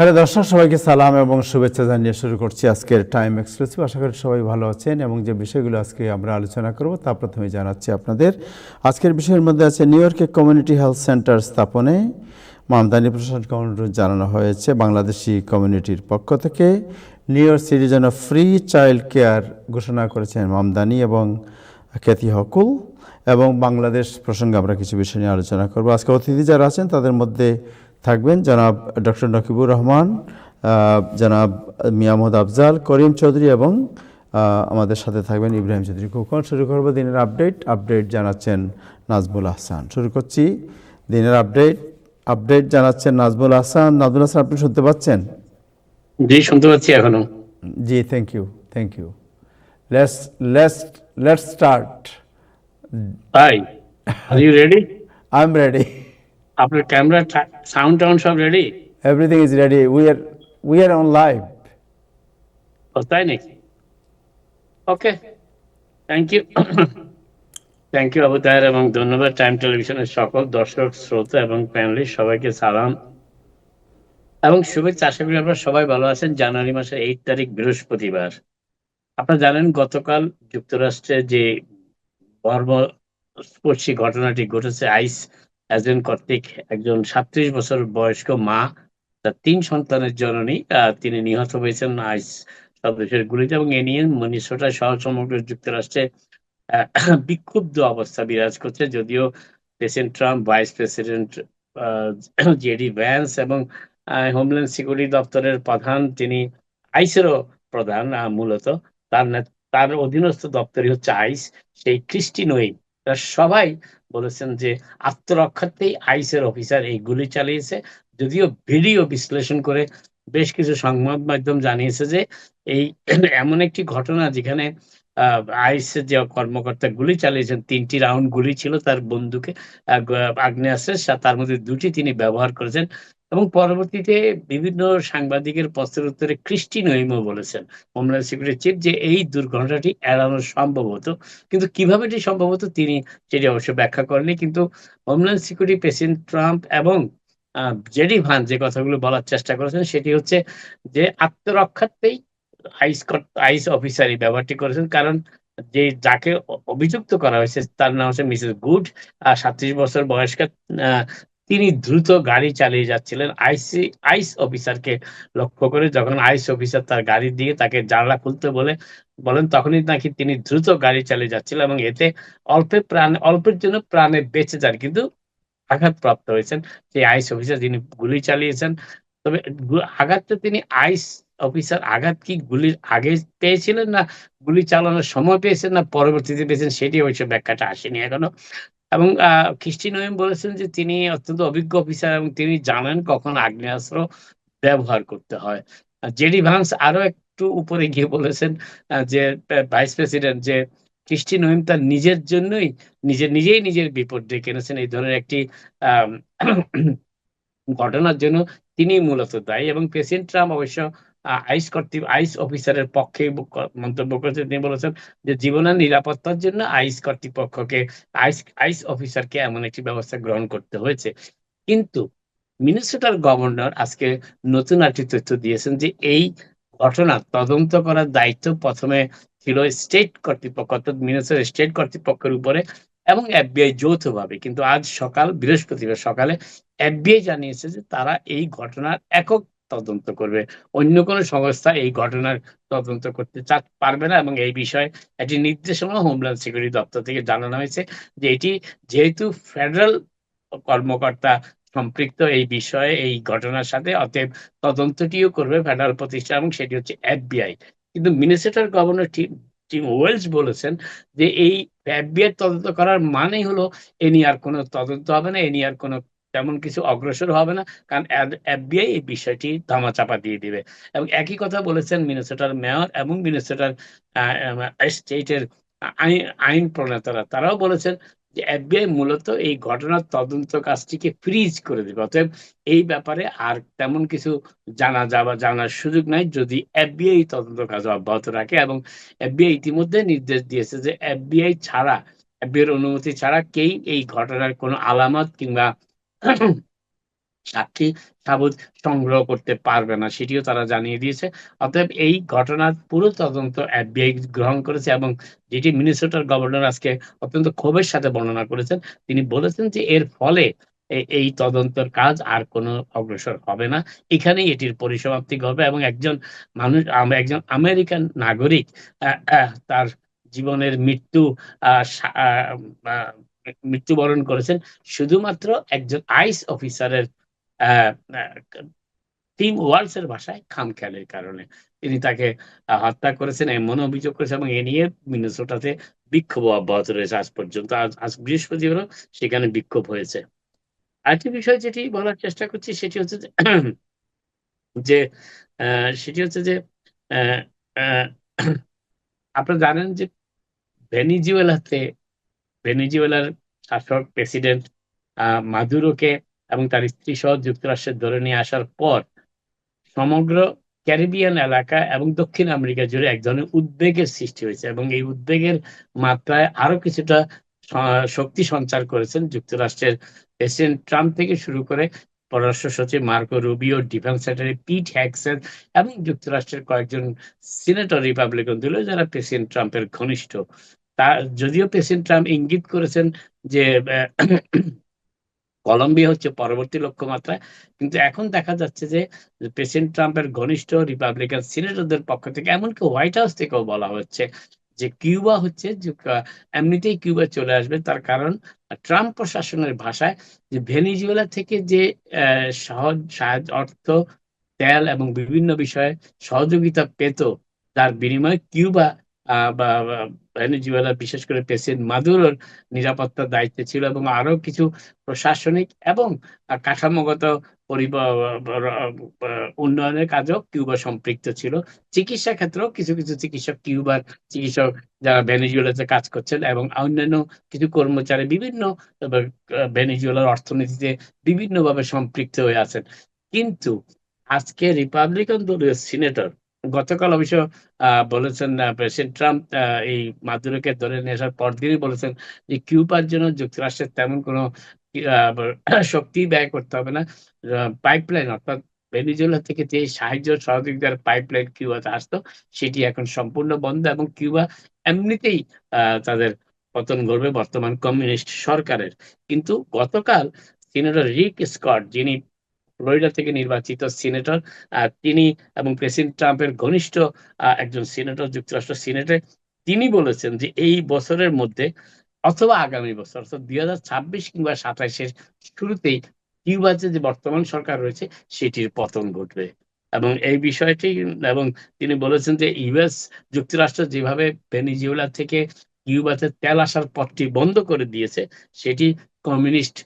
Hello দর্শক, সবাইকে সালাম এবং শুভেচ্ছা জানিয়ে শুরু করছি আজকের টাইম এক্সক্লুসিভ। আশা করি সবাই ভালো আছেন এবং যে বিষয়গুলো আজকে আমরা আলোচনা করব তা প্রথমে জানাচ্ছি আপনাদের। আজকের বিষয়ের মধ্যে আছে নিউ ইয়র্কে কমিউনিটি হেলথ সেন্টার স্থাপনে মামদানি প্রশাসনকে অনুরোধ জানানো হয়েছে বাংলাদেশি কমিউনিটির পক্ষ থেকে। নিউ ইয়র্ক সিটির জন্য ফ্রি চাইল্ড কেয়ার ঘোষণা করেছেন মামদানি এবং খ্যাতি হকুল। এবং বাংলাদেশ প্রসঙ্গে আমরা কিছু বিষয় নিয়ে আলোচনা করব। আজকে অতিথি যারা আছেন তাদের মধ্যে থাকবেন জনাব ডক্টর নকিবুর রহমান, জনাব মিয়ামুদ আফজাল, করিম চৌধুরী এবং আমাদের সাথে থাকবেন ইব্রাহিম চৌধুরী খোকন। শুরু করব দিনের আপডেট জানাচ্ছেন নাজমুল আহসান। শুরু করছি দিনের আপডেট জানাচ্ছেন নাজমুল আহসান। নাজমুল আহসান, আপনি শুনতে পাচ্ছেন? জি, শুনতে পাচ্ছি এখনো। জি, থ্যাংক ইউ। Let's start. ভাই, are you ready? I am ready. আপনার ক্যামেরা, সাউন্ড টাউন্ড সব রেডি? Everything is ready. We are on live. তাই নাকি? Okay, thank you. Thank you Abu Taher, এবং ধন্যবাদ টাইম টেলিভিশনের সকল দর্শক, শ্রোতা এবং ফ্যামিলি সবাইকে সালাম এবং শুভেচ্ছা। আশা করি আপনারা সবাই ভালো আছেন। জানুয়ারি মাসের 8 তারিখ বৃহস্পতিবার। আপনারা জানেন গতকাল যুক্তরাষ্ট্রে যে মর্মস্পর্শী ঘটনাটি ঘটেছে, আইস এজেন্ট কর্তৃক একজন 37 বছর বয়স্ক মা, তার 3 সন্তানের জননী, তিনি নিহত হয়েছেন আইস সদস্যের গুলিতে, এবং এ নিয়ে মিনেসোটা সহ সমগ্র যুক্তরাষ্ট্রে বিক্ষুব্ধ অবস্থা বিরাজ করছে। যদিও president Trump, vice president JD Vance এবং হোমল্যান্ড সিকিউরিটি দপ্তরের প্রধান, তিনি আইসেরও প্রধান মূলত, তার অধীনস্থ দপ্তরই হচ্ছে আইস, সেই ক্রিস্টি নোয়েন, তারা সবাই বলেছেন যে আত্মরক্ষার্থেই আইসের অফিসার এই গুলি চালিয়েছে। যদিও ভিডিও বিশ্লেষণ করে বেশ কিছু সংবাদ মাধ্যম জানিয়েছে যে এই এমন একটি ঘটনা যেখানে আইসের যে কর্মকর্তা গুলি চালিয়েছেন, 3টি রাউন্ড গুলি ছিল তার বন্দুকে, আগ্নেয়াস্ত্রের, তার মধ্যে 2টি তিনি ব্যবহার করেছেন। এবং পরবর্তীতে বিভিন্ন সাংবাদিকের প্রশ্নের উত্তরে ক্রিস্টি নোয়েমও বলেছেন, হোমল্যান্ড সিকিউরিটি চিফ, যে এই দুর্ঘটনাটি এড়ানো সম্ভব হতো। কিন্তু কিভাবে এটি সম্ভব হতো তিনি সেটি অবশ্য ব্যাখ্যা করেনি। কিন্তু হোমল্যান্ড সিকিউরিটি, প্রেসিডেন্ট ট্রাম্প এবং জেডি ভান যে কথাগুলো বলার চেষ্টা করেছেন সেটি হচ্ছে যে আত্মরক্ষার্থেই আইস অফিসার এই ব্যবহারটি করেছেন। কারণ যাকে অভিযুক্ত করা হয়েছে তার নাম হচ্ছে মিসেস গুড, 37 বছর বয়স্কা। তিনি দ্রুত গাড়ি চালিয়ে যাচ্ছিলেন আইস অফিসারকে লক্ষ্য করে। যখন আইস অফিসার তার গাড়ির দিকে তাকে জানলা খুলতে বলেন, তখনই নাকি তিনি দ্রুত গাড়ি চালিয়ে যাচ্ছিলেন এবং এতে অল্পের জন্য প্রাণে বেঁচে যান, কিন্তু আঘাতপ্রাপ্ত হয়েছেন সেই আইস অফিসার যিনি গুলি চালিয়েছেন। তবে আঘাতটা তিনি আইস অফিসার আঘাত কি গুলির আগে পেয়েছিলেন, না গুলি চালানোর সময় পেয়েছেন, না পরবর্তীতে পেয়েছেন, সেটি অবশ্য ব্যাখ্যাটা আসেনি এখনো। এবং ক্রিস্টি নোয়েম বলেছেন যে তিনি অত্যন্ত অভিজ্ঞ অফিসার এবং তিনি জানেন কখন আগ্নেয়াস্ত্র ব্যবহার করতে হয়। জেডি ভান্স আরো একটু উপরে গিয়ে বলেছেন যে ভাইস প্রেসিডেন্ট, যে ক্রিস্টি নোয়েম তার নিজের জন্যই নিজের বিপদ ডেকে এনেছেন। এই ধরনের একটি আম, ঘটনার জন্য তিনি মূলত দায়ী। এবং প্রেসিডেন্ট ট্রাম্প অবশ্য আইস অফিসারের পক্ষে মন্তব্য করেছেন। তিনি বলেছেন যে জীবনের নিরাপত্তার জন্য আইস কর্তৃপক্ষকে, আইস অফিসারকে এমন একটি ব্যবস্থা গ্রহণ করতে হয়েছে। কিন্তু মিনেসোটার গভর্নর আজকে নতুন একটি তথ্য দিয়েছেন যে এই ঘটনা তদন্ত করার দায়িত্ব প্রথমে ছিল স্টেট কর্তৃপক্ষ, অর্থাৎ মিনেসোটা স্টেট কর্তৃপক্ষের উপরে এবং এফবিআই যৌথভাবে। কিন্তু আজ বৃহস্পতিবার সকালে এফবিআই জানিয়েছে যে তারা এই ঘটনার একক তদন্ত করবে। অন্য কোনো সংস্থা এই ঘটনার তদন্ত করতে পারবে না, এবং এই বিষয়ে একটি নির্দেশনা হোমল্যান্ড সিকিউরিটি দপ্তর থেকে জানানো হয়েছে যে এটি যেহেতু ফেডারেল কর্মকর্তা সম্পৃক্ত এই বিষয়ে, এই ঘটনার সাথে, অতএব তদন্তটিও করবে ফেডারেল প্রতিষ্ঠান, এবং সেটি হচ্ছে এফবিআই। কিন্তু মিনেসোটার গভর্নর টিম ওয়েলস বলেছেন যে এই এফবিআই তদন্ত করার মানেই হলো এ নিয়ে আর কোনো তদন্ত হবে না, এ নিয়ে আর কোনো তেমন কিছু অগ্রসর হবে না, কারণ এফবিআই এই বিষয়টি ধামাচাপা দিয়ে দিবে। এবং একই কথা বলেছেন মিনেসোটার মেয়র এবং মিনেসোটার স্টেটের আইন প্রণেতারা। তারাও বলেছেন যে এফবিআই মূলত এই ঘটনার তদন্ত কাজটিকে ফ্রিজ করে দেবে। অতএব এই ব্যাপারে আর তেমন কিছু জানার সুযোগ নাই যদি এফবিআই তদন্ত কাজ অব্যাহত রাখে। এবং এফবিআই ইতিমধ্যে নির্দেশ দিয়েছে যে এফবিআই এর অনুমতি ছাড়া কেই এই ঘটনার কোনো আলামত কিংবা সাক্ষী সাবুত সংগ্রহ করতে পারবে না, সেটিও তারা জানিয়ে দিয়েছে। অতএব এই ঘটনার পুরো তদন্ত FBI গ্রহণ করেছে এবং যেটি মিনেসোটার গভর্নর আজকে অত্যন্ত ক্ষোভের সাথে বর্ণনা করেছেন। তিনি বলেছেন যে এর ফলে এই তদন্তের কাজ আর কোনো অগ্রসর হবে না। এখানেই এটির পরিসমাপ্তি ঘটবে এবং একজন মানুষ একজন আমেরিকান নাগরিক তার জীবনের আ সা আ আ মৃত্যুবরণ করেছেন শুধুমাত্র একজন আইস অফিসারের আ আ টিম ওয়ালস এর ভাষায় খামখেয়ালির কারণে। তিনি তাকে হত্যা করেছেন এমন অভিযোগ করেছে এবং এ নিয়ে মিনেসোটাতে বিক্ষোভ অব্যাহত রয়েছে আজ পর্যন্ত। আজ বৃহস্পতিবারও সেখানে বিক্ষোভ হয়েছে। আরেকটি বিষয় যেটি বলার চেষ্টা করছি সেটি হচ্ছে যে যে আ সেটি হচ্ছে যে অ্যা অ্যা আপনারা জানেন যে ভেনিজুয়েলাতে ভেনেজুয়েলার শাসক প্রেসিডেন্ট মাদুরোকে এবং তার স্ত্রী সহ যুক্তরাষ্ট্রে ধরে নিয়ে আসার পর সমগ্র ক্যারিবিয়ান এলাকা এবং দক্ষিণ আমেরিকা জুড়ে এক ধরনের উদ্বেগের সৃষ্টি হয়েছে এবং এই উদ্বেগের মাত্রায় আরো কিছুটা শক্তি সঞ্চার করেছেন যুক্তরাষ্ট্রের প্রেসিডেন্ট ট্রাম্প থেকে শুরু করে পররাষ্ট্র সচিব মার্কো রুবিও, ডিফেন্স সেক্রেটারি পিট হ্যাগসেট এবং যুক্তরাষ্ট্রের কয়েকজন সিনেটর রিপাবলিকান দলীয় যারা প্রেসিডেন্ট ট্রাম্পের ঘনিষ্ঠ। তা যদিও প্রেসিডেন্ট ট্রাম্প ইঙ্গিত করেছেন যে কলম্বিয়া হচ্ছে পরবর্তী লক্ষ্যমাত্রা। কিন্তু এখন দেখা যাচ্ছে যে প্রেসিডেন্ট ট্রাম্পের ঘনিষ্ঠ রিপাবলিকান সিনেটরদের পক্ষ থেকে এমনকি হোয়াইট হাউস থেকেও বলা হচ্ছে যে কিউবা হচ্ছে যে এমনিতেই কিউবা চলে আসবে। তার কারণ ট্রাম্প প্রশাসনের ভাষায় যে ভেনিজুয়েলা থেকে যে সহজ সাহায্য অর্থ, তেল এবং বিভিন্ন বিষয়ে সহযোগিতা পেত, তার বিনিময়ে কিউবা বা ভেনেজুয়েলা বিশেষ করে প্রেসিডেন্ট মাদুরোর নিরাপত্তার দায়িত্বে ছিল এবং আরো কিছু প্রশাসনিক এবং কাঠামোগত পরিবা উন্নয়নের কাজেও কিউবা সম্পৃক্ত ছিল। চিকিৎসা ক্ষেত্রেও কিছু চিকিৎসক কিউবার চিকিৎসক যারা ভেনেজুয়েলাতে কাজ করছেন এবং অন্যান্য কিছু কর্মচারী বিভিন্ন ভেনেজুয়েলার অর্থনীতিতে বিভিন্নভাবে সম্পৃক্ত হয়ে আছেন। কিন্তু আজকে রিপাবলিকান দলীয় সিনেটর গতকাল অবশ্য বলেছেন প্রেসিডেন্ট ট্রাম্প এই মাদুরোকে ধরে নিয়ে আসার পরদিনই বলেছেন যে কিউবার জন্য যুক্তরাষ্ট্রের তেমন কোনো শক্তি ব্যয় করতে হবে না। পাইপলাইন অর্থাৎ ভেনিজুয়েলা থেকে যে সাহায্য সহযোগিতার পাইপলাইন কিউবাতে আসতো সেটি এখন সম্পূর্ণ বন্ধ এবং কিউবা এমনিতেই তাদের পতন ঘটবে বর্তমান কমিউনিস্ট সরকারের। কিন্তু গতকাল সিনেটর রিক স্কট যিনি ফ্লোরিডা থেকে নির্বাচিত সিনেটর, তিনি এবং প্রেসিডেন্ট ট্রাম্পের ঘনিষ্ঠ একজন সিনেটর যুক্তরাষ্ট্র সিনেটে, তিনি বলেছেন যে এই বছরের মধ্যে অথবা আগামী বছর অর্থাৎ ২০২৬ কিংবা ২৭ এর শুরুতেই কিউবাতে যে বর্তমান সরকার রয়েছে সেটির পতন ঘটবে। এবং এই বিষয়টি এবং তিনি বলেছেন যে ইউএস যুক্তরাষ্ট্র যেভাবে ভেনিজুয়েলা থেকে কিউবাতে তেল আসার পথটি বন্ধ করে দিয়েছে সেটি কমিউনিস্ট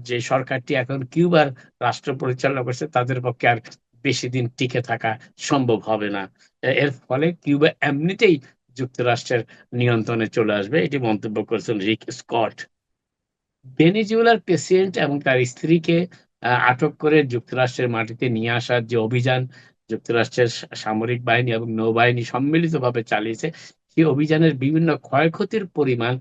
যে সরকারটি এখন কিউবার রাষ্ট্র পরিচালনা করছে তাদের পক্ষে আর বেশি দিন টিকে থাকা সম্ভব হবে না। এর ফলে কিউবা এমনিতেই যুক্তরাষ্ট্রের নিয়ন্ত্রণে চলে আসবে, এটি মন্তব্য করেছেন রিক স্কট। ভেনেজুয়েলার প্রেসিডেন্ট এবং তার স্ত্রীকে আটক করে যুক্তরাষ্ট্রের মাটিতে নিয়ে আসার যে অভিযান যুক্তরাষ্ট্রের সামরিক বাহিনী এবং নৌবাহিনী সম্মিলিতভাবে চালিয়েছে, সেই অভিযানের বিভিন্ন ক্ষয়ক্ষতির পরিমাণ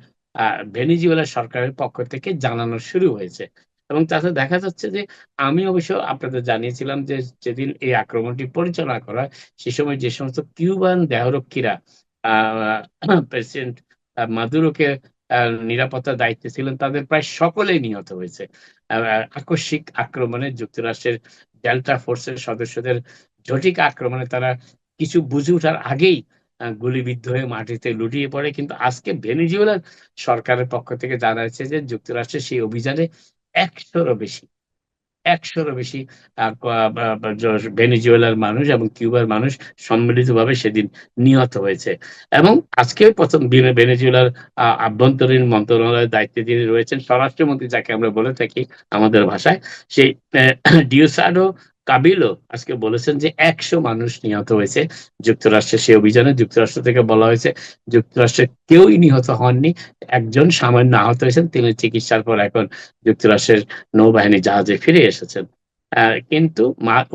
ভেনেজুয়েলা সরকারের পক্ষ থেকে জানানো শুরু হয়েছে। এবং তাতে দেখা যাচ্ছে যে আমি অবশ্য আপনাদের জানিয়েছিলাম যে যেদিন এই আক্রমণটি পরিচালনা করা হয়, সে সময় যে সমস্ত কিউবান দেহরক্ষীরা আ প্রেসিডেন্ট মাদুরোকে নিরাপত্তার দায়িত্বে ছিলেন তাদের প্রায় সকলেই নিহত হয়েছে। আ আকস্মিক আক্রমণে যুক্তরাষ্ট্রের ডেল্টা ফোর্সের সদস্যদের ঝটিকা আক্রমণে তারা কিছু বুঝে ওঠার আগেই গুলিবিদ্ধ হয়ে মাটিতে লুটিয়ে পড়ে। কিন্তু আজকে ভেনেজুয়েলার সরকারের পক্ষ থেকে জানা যাচ্ছে যে যুক্তরাষ্ট্রের সেই অভিযানে ১০০'রও বেশি আ বা বা বা জ ভেনেজুয়েলার মানুষ এবং কিউবার মানুষ সম্মিলিতভাবে সেদিন নিহত হয়েছে। এবং আজকে ১ম ভেনেজুয়েলার আভ্যন্তরীণ মন্ত্রণালয়ের দায়িত্বে যিনি রয়েছেন, স্বরাষ্ট্রমন্ত্রী যাকে আমরা বলে থাকি আমাদের ভাষায়, সেই ডিওসাডো কাবিলো আজকে বলেছেন যে ১০০ মানুষ নিহত হয়েছে যুক্তরাষ্ট্রের সেই অভিযানে। যুক্তরাষ্ট্র থেকে বলা হয়েছে যুক্তরাষ্ট্রের কেউই নিহত হননি। একজন সামান্য আহত হয়েছেন। তিনি চিকিৎসার পর এখন যুক্তরাষ্ট্রের নৌবাহিনী জাহাজে ফিরে এসেছেন। কিন্তু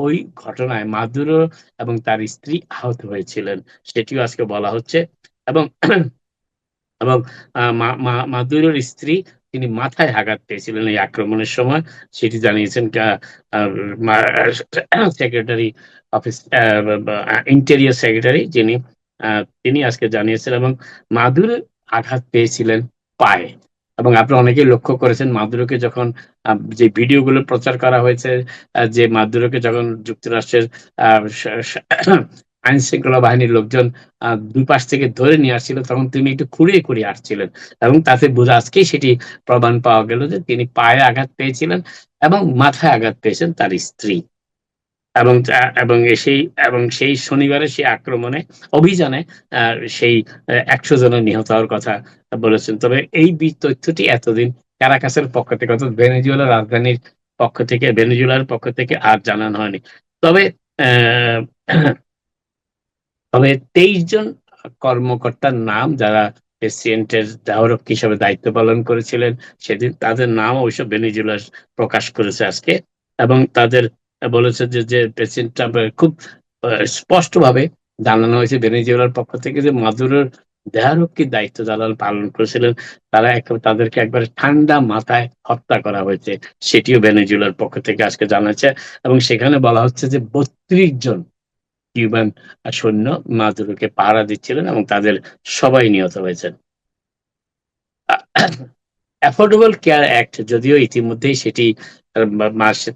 ওই ঘটনায় মাদুরো এবং তার স্ত্রী আহত হয়েছিলেন। সেটিও আজকে বলা হচ্ছে এবং এবং মাদুরোর স্ত্রী তিনি মাথায় আঘাত পেয়েছিলেন এই আক্রমণের সময়, সেটি জানিয়েছেন সেক্রেটারি অফিস, ইন্টেরিয়র সেক্রেটারি, যিনি তিনি আজকে জানিয়েছেন। এবং মাদুর আঘাত পেয়েছিলেন পায়ে। এবং আপনারা অনেকেই লক্ষ্য করেছেন মাদুরোকে যখন যে ভিডিওগুলো প্রচার করা হয়েছে, যে মাদুরোকে যখন যুক্তরাষ্ট্রের আইন শৃঙ্খলা বাহিনীর লোকজন দুই পাশ থেকে ধরে নিয়ে আসছিল, তখন তিনি একটু খুঁড়িয়ে খুঁড়িয়ে আসছিলেন, এবং তাতে বোঝা আজকেই সেটি প্রমাণ পাওয়া গেল যে তিনি পায়ে আঘাত পেয়েছিলেন এবং মাথায় আঘাত পেয়েছেন তার স্ত্রী। এবং সেই শনিবারে সেই আক্রমণে, অভিযানে সেই ১০০ জনের নিহত হওয়ার কথা বলেছেন। তবে এই তথ্যটি এতদিন ক্যারাকাসের পক্ষ থেকে, অর্থাৎ ভেনেজুয়েলার রাজধানীর পক্ষ থেকে, ভেনেজুয়েলার পক্ষ থেকে আর জানানো হয়নি। তবে আহ, তবে ২৩ জন কর্মকর্তার নাম, যারা প্রেসিডেন্টের দেহরক্ষী হিসেবে দায়িত্ব পালন করেছিলেন সেদিন, তাদের নাম অবশ্য ভেনেজুয়েলা প্রকাশ করেছে আজকে। এবং তাদের বলেছে যে প্রেসিডেন্ট ট্রাম্পের খুব স্পষ্টভাবে জানানো হয়েছে ভেনেজুয়েলার পক্ষ থেকে যে মাদুরোর দেহরক্ষীর দায়িত্ব যারা পালন করেছিলেন তাদেরকে একবারে ঠান্ডা মাথায় হত্যা করা হয়েছে, সেটিও ভেনেজুয়েলার পক্ষ থেকে আজকে জানাচ্ছে। এবং সেখানে বলা হচ্ছে যে ৩২ জন কিউবান সৈন্য মাদুরোকে পাহারা দিচ্ছিলেন এবং তাদের সবাই নিহত হয়েছেন। অ্যাফোর্ডেবল কেয়ার অ্যাক্ট, যদিও ইতিমধ্যেই সেটি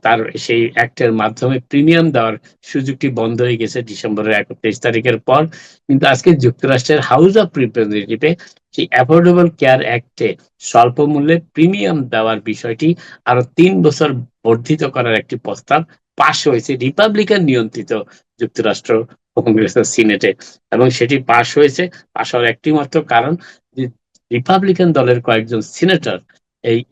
তার সেই অ্যাক্টের মাধ্যমে প্রিমিয়াম দেওয়ার সুযোগটি বন্ধ হয়ে গেছে ডিসেম্বরের ৩১ তারিখের পর, কিন্তু আজকে যুক্তরাষ্ট্রের হাউস অফ রিপ্রেজেন্টেটিভে সেই অ্যাফোর্ডেবল কেয়ার অ্যাক্টে স্বল্প মূল্যে প্রিমিয়াম দেওয়ার বিষয়টি আরো ৩ বছর বর্ধিত করার একটি প্রস্তাব পাশ হয়েছে রিপাবলিকান নিয়ন্ত্রিত যুক্তরাষ্ট্র কংগ্রেসের সিনেটে। এবং সেটি পাশ হয়েছে, পাশ হওয়ার একটি মাত্র কারণ যে রিপাবলিকান দলের কয়েকজন সিনেটর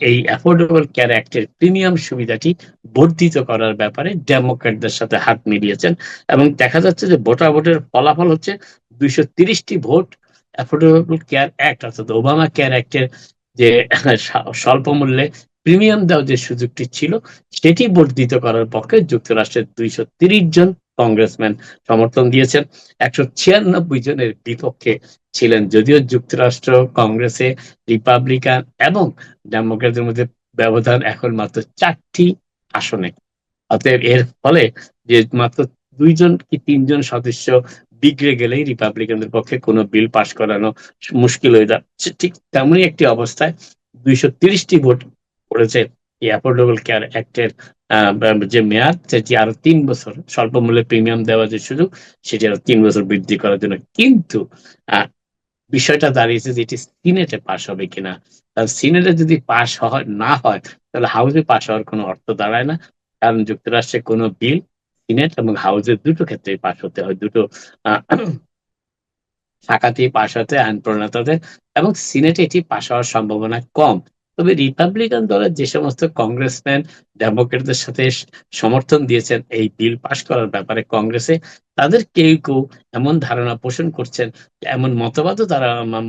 এই অ্যাফোর্ডেবল কেয়ার অ্যাক্টের প্রিমিয়াম সুবিধাটি বর্ধিত করার ব্যাপারে ডেমোক্র্যাটদের সাথে হাত মিলিয়েছেন। এবং দেখা যাচ্ছে যে ভোটাভোটের ফলাফল হচ্ছে ২৩০টি ভোট অ্যাফোর্ডেবল কেয়ার অ্যাক্ট, অর্থাৎ ওবামা কেয়ার অ্যাক্টের যে স্বল্প মূল্যে প্রিমিয়াম দেওয়ার যে সুযোগটি ছিল সেটি বর্ধিত করার পক্ষে যুক্তরাষ্ট্রের ২৩০ জন কংগ্রেসম্যান সমর্থন দিয়েছেন, ১৯৬ জনের বিপক্ষে ছিলেন। যদিও যুক্তরাষ্ট্র কংগ্রেসে রিপাবলিকান এবং ডেমোক্র্যাটদের মধ্যে ব্যবধান এখন মাত্র ৪টি আসনে। অতএব এর ফলে যে মাত্র ২ জন কি ৩ জন সদস্য বিগড়ে গেলেই রিপাবলিকানদের পক্ষে কোনো বিল পাশ করানো মুশকিল হয়ে যাচ্ছে। ঠিক তেমনই একটি অবস্থায় ২৩০টি ভোট পড়েছে এই অ্যাফোর্ডেবল কেয়ার অ্যাক্টের যে মেয়াদ, সেটি আরো ৩ বছর, স্বল্প মূল্যে প্রিমিয়াম দেওয়ার যে সুযোগ, সেটি আরো ৩ বছর বৃদ্ধি করার জন্য। কিন্তু আহ, বিষয়টা দাঁড়িয়েছে যে এটি সিনেটে পাশ হবে কিনা। সিনেটে যদি পাশ না হয়, তাহলে হাউসে পাশ হওয়ার কোনো অর্থ দাঁড়ায় না, কারণ যুক্তরাষ্ট্রে কোনো বিল সিনেট এবং হাউসের দুটো ক্ষেত্রেই পাশ হতে হয়, দুটো আহ, শাখাতেই পাশ হতে আইন প্রণেতাদের, এবং সিনেটে এটি পাশ হওয়ার সম্ভাবনা কম। তবে রিপাবলিকান দলের যে সমস্ত কংগ্রেসম্যান ডেমোক্রেটদের সাথে সমর্থন দিয়েছেন এই বিল পাশ করার ব্যাপারে কংগ্রেসে, তাদের কেউ কেউ এমন ধারণা পোষণ করছেন, এমন